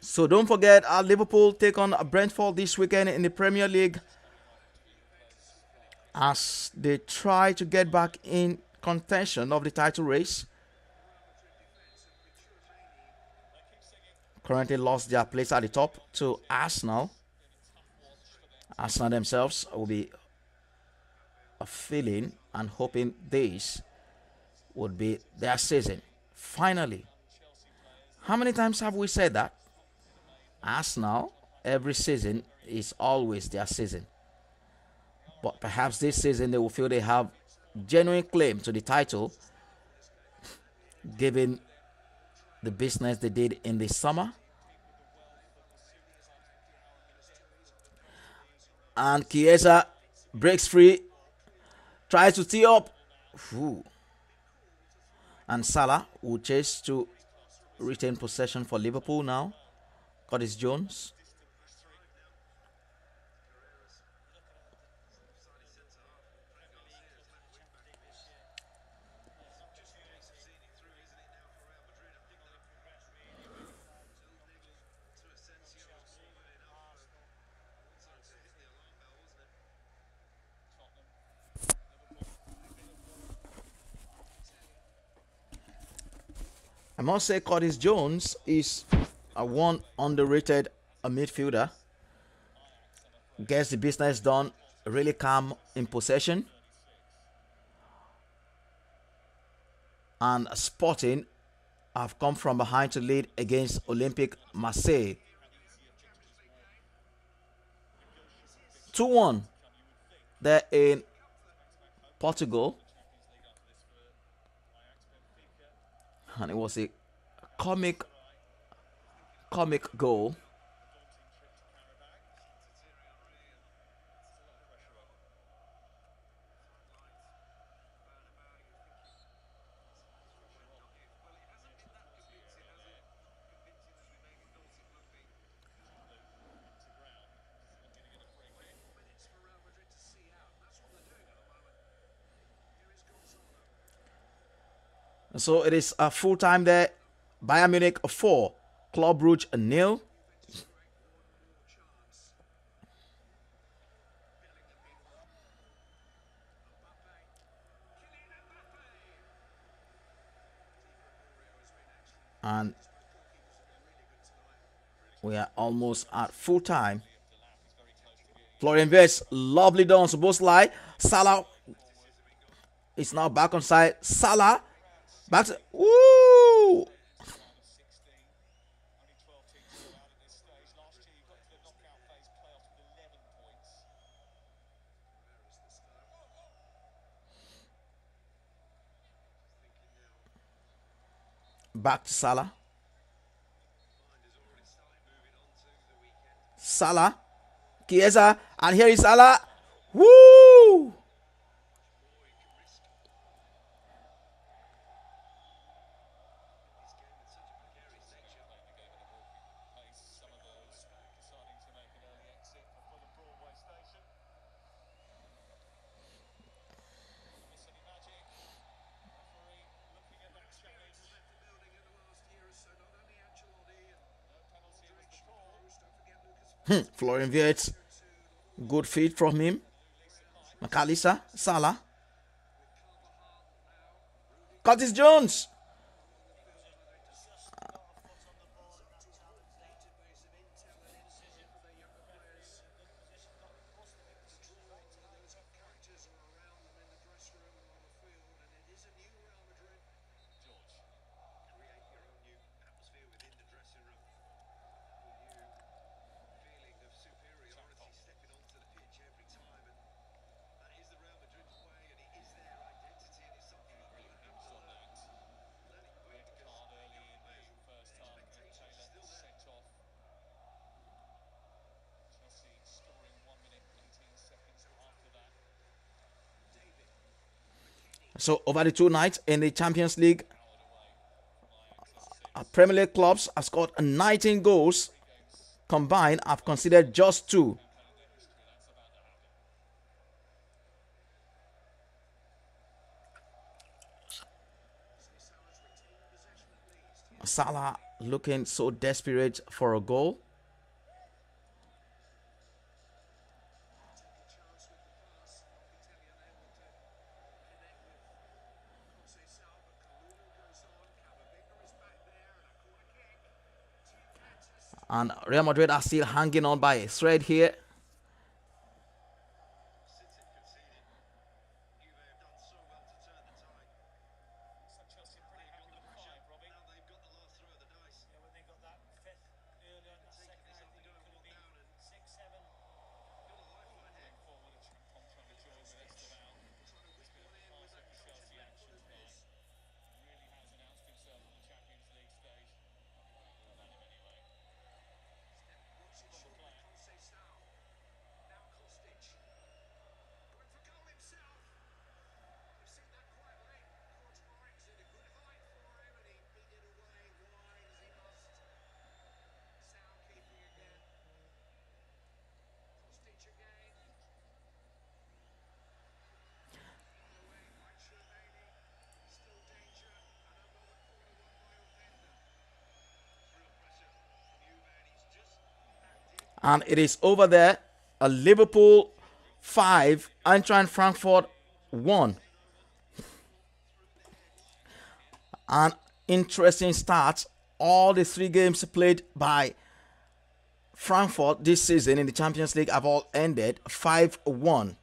So don't forget, Liverpool take on Brentford this weekend in the Premier League as they try to get back in contention of the title race. Currently lost their place at the top to Arsenal. Arsenal themselves will be feeling and hoping this would be their season. Finally, how many times have we said that? Arsenal, every season is always their season. But perhaps this season they will feel they have genuine claim to the title given the business they did in the summer. And Chiesa breaks free, tries to tee up. Ooh. And Salah will chase to retain possession for Liverpool now. Curtis Jones. I must say Curtis Jones is a one underrated midfielder. Gets the business done, really calm in possession. And Sporting have come from behind to lead against Olympique Marseille. 2-1 there in Portugal. And it was a comic goal. So it is a full time there. Bayern Munich 4, Club Brugge 0. And we are almost at full time. Florian Wirtz, lovely done. Szoboszlai. Salah is now back on side. Salah back to. Woo! Back to Salah. Salah. Chiesa. And here is Salah. Woo! Florian Wirtz. Good feed from him. McAllister. Salah. Curtis Jones. So over the 2 nights in the Champions League, Premier League clubs have scored 19 goals combined. Have conceded just two. Salah looking so desperate for a goal. And Real Madrid are still hanging on by a thread here. And it is over there. A Liverpool 5, Eintracht Frankfurt 1. An interesting start. All the 3 games played by Frankfurt this season in the Champions League have all ended 5-1.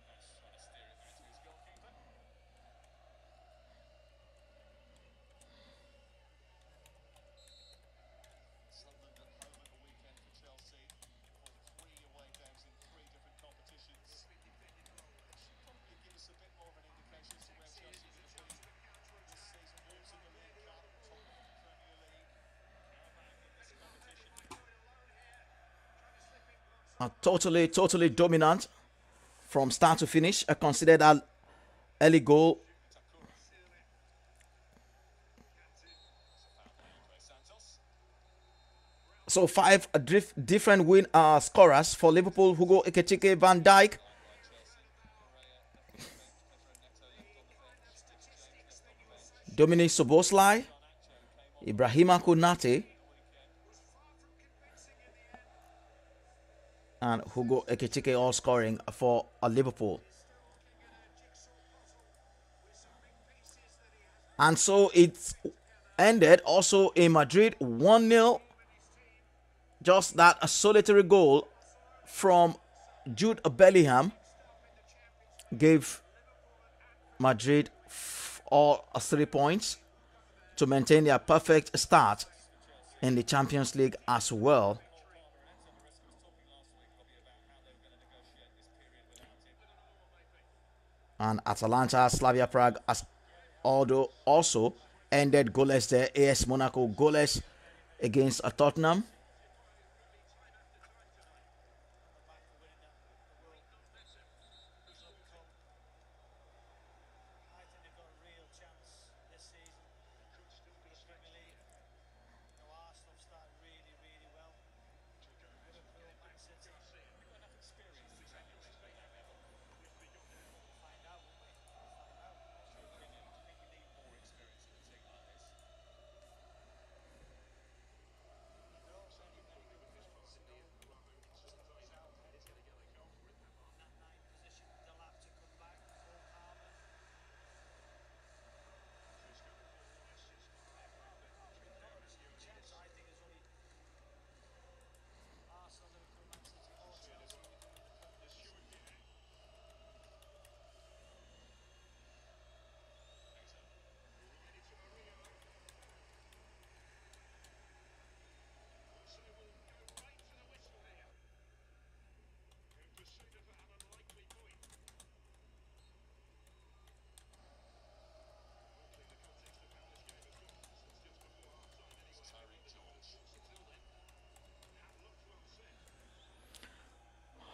Totally dominant from start to finish. Considered that early goal. So 5 different win scorers for Liverpool: Hugo Ekitike, Van Dijk, Dominic Soboslai, Ibrahima Konate, and Hugo Ekitike all scoring for Liverpool. And so it ended also in Madrid 1-0. Just that a solitary goal from Jude Bellingham gave Madrid all 3 points to maintain their perfect start in the Champions League as well. And Atalanta, Slavia Prague as although also ended goalless there. AS Monaco goalless against Tottenham.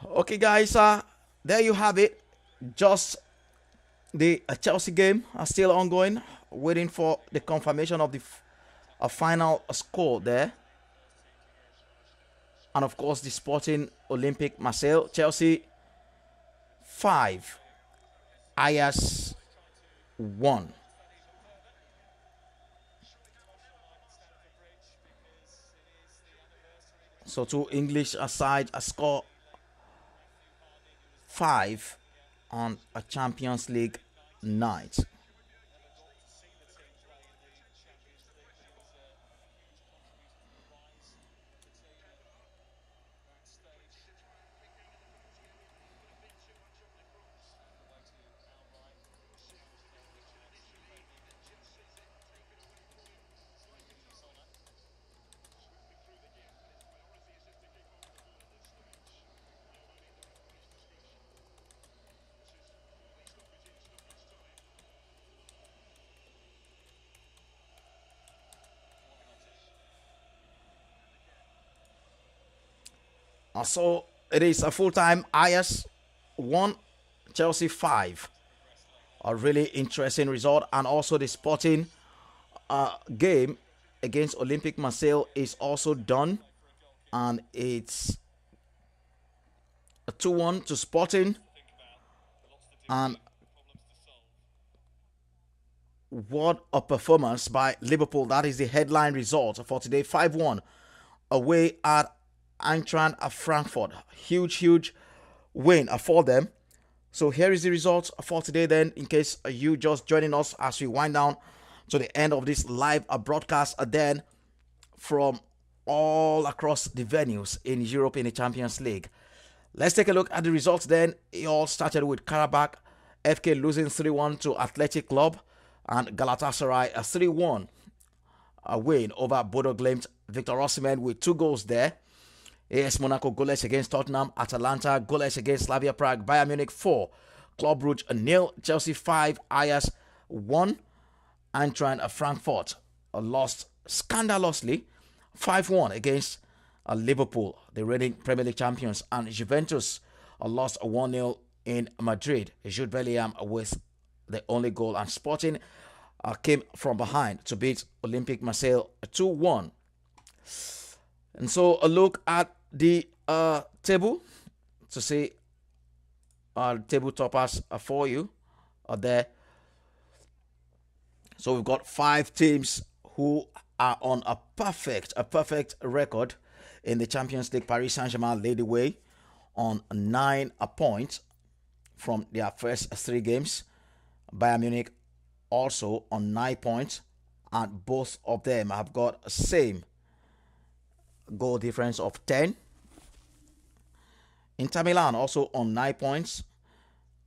Okay, guys, there you have it. Just The Chelsea game are still ongoing, waiting for the confirmation of the final score there. And of course, the Sporting Olympic Marseille. Chelsea 5, Ajax 1. So two English aside score 5 on a Champions League night. So it is a full-time Ajax 1, Chelsea 5. A really interesting result. And also the Sporting game against Olympic Marseille is also done. And it's a 2-1 to Sporting. And what a performance by Liverpool. That is the headline result for today. 5-1 away at Eintracht Frankfurt. Huge win for them. So here is the result for today then, in case you just joining us as we wind down to the end of this live broadcast then from all across the venues in Europe in the Champions League. Let's take a look at the results then. It all started with Karabakh FK losing 3-1 to Athletic Club, and Galatasaray a 3-1 win over Bodo Glimt. Victor Osimhen with 2 goals there. AS Monaco goalless against Tottenham. Atalanta goalless against Slavia Prague. Bayern Munich 4, Club Brugge 0, Chelsea 5, Ajax 1. Eintracht Frankfurt lost scandalously 5-1 against Liverpool, the reigning Premier League champions. And Juventus lost 1-0 in Madrid. Jude Bellingham with the only goal. And Sporting came from behind to beat Olympic Marseille 2-1. And so a look at the table to see table toppers for you are there. So we've got 5 teams who are on a perfect record in the Champions League. Paris Saint-Germain lead the way on 9 points from their first 3 games. Bayern Munich also on 9 points, and both of them have got the same goal difference of 10. Inter Milan also on 9 points.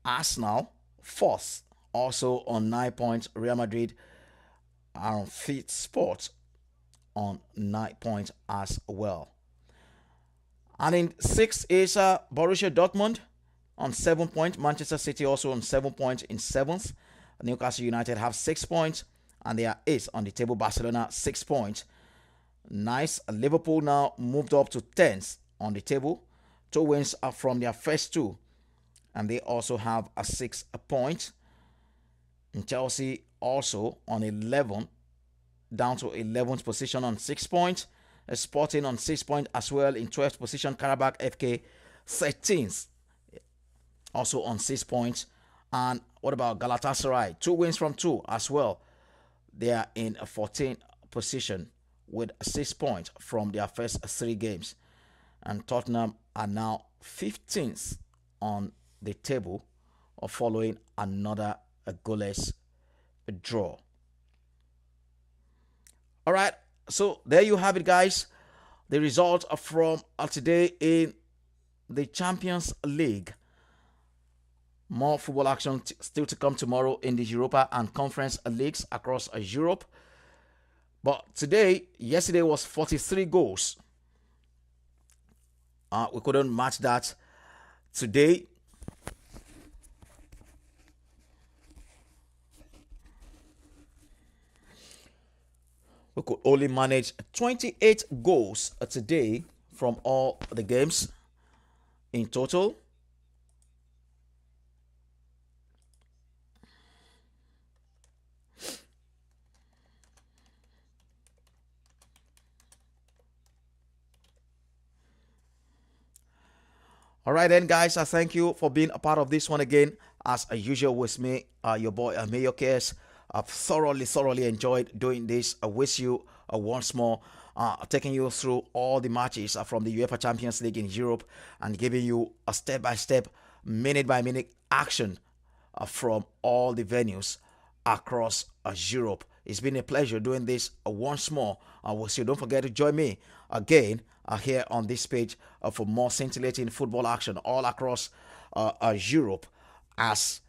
Arsenal 4th also on 9 points. Real Madrid are on 5th spot on 9 points as well. And in 6th is Borussia Dortmund on 7 points. Manchester City also on 7 points in 7th. Newcastle United have 6 points, and they are 8th on the table. Barcelona 6 points. Nice. Liverpool now moved up to 10th on the table. 2 wins are from their first 2, and they also have a 6 point. And Chelsea also on 11, down to 11th position on 6 points. Sporting on 6 points as well in 12th position. Karabakh FK 13th, also on 6 points. And what about Galatasaray? 2 wins from 2 as well. They are in a 14th position with 6 points from their first 3 games. And Tottenham are now 15th on the table, following another goalless draw. All right, so there you have it, guys. The results are from today in the Champions League. More football action still to come tomorrow in the Europa and Conference leagues across Europe. But yesterday was 43 goals. We couldn't match that today. We could only manage 28 goals today from all the games in total. All right, then, guys, I thank you for being a part of this one again. As usual with me, your boy, Mayor Cares. I've thoroughly enjoyed doing this. I wish you once more, taking you through all the matches from the UEFA Champions League in Europe and giving you a step by step, minute by minute action from all the venues across Europe. It's been a pleasure doing this once more. I will see you. Don't forget to join me again here on this page for more scintillating football action all across Europe as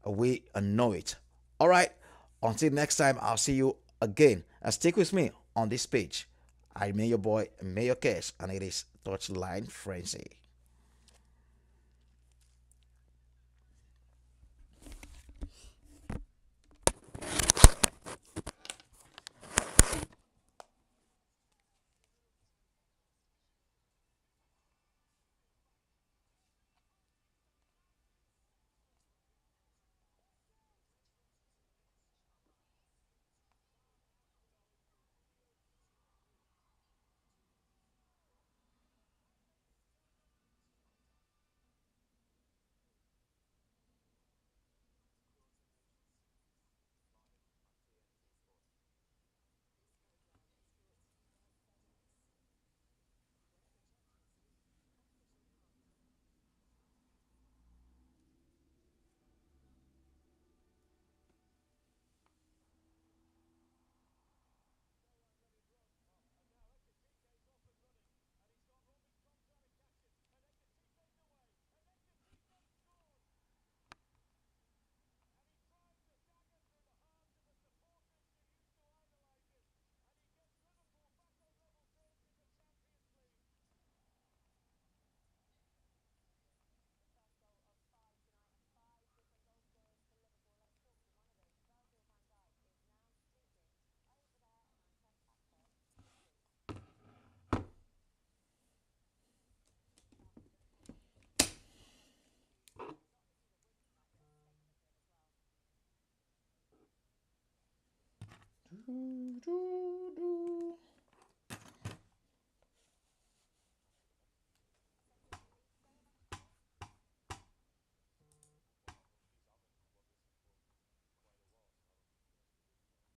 we know it. All right. Until next time, I'll see you again. Stick with me on this page. I remain your boy, Mayor Cash, and it is Touchline Frenzy.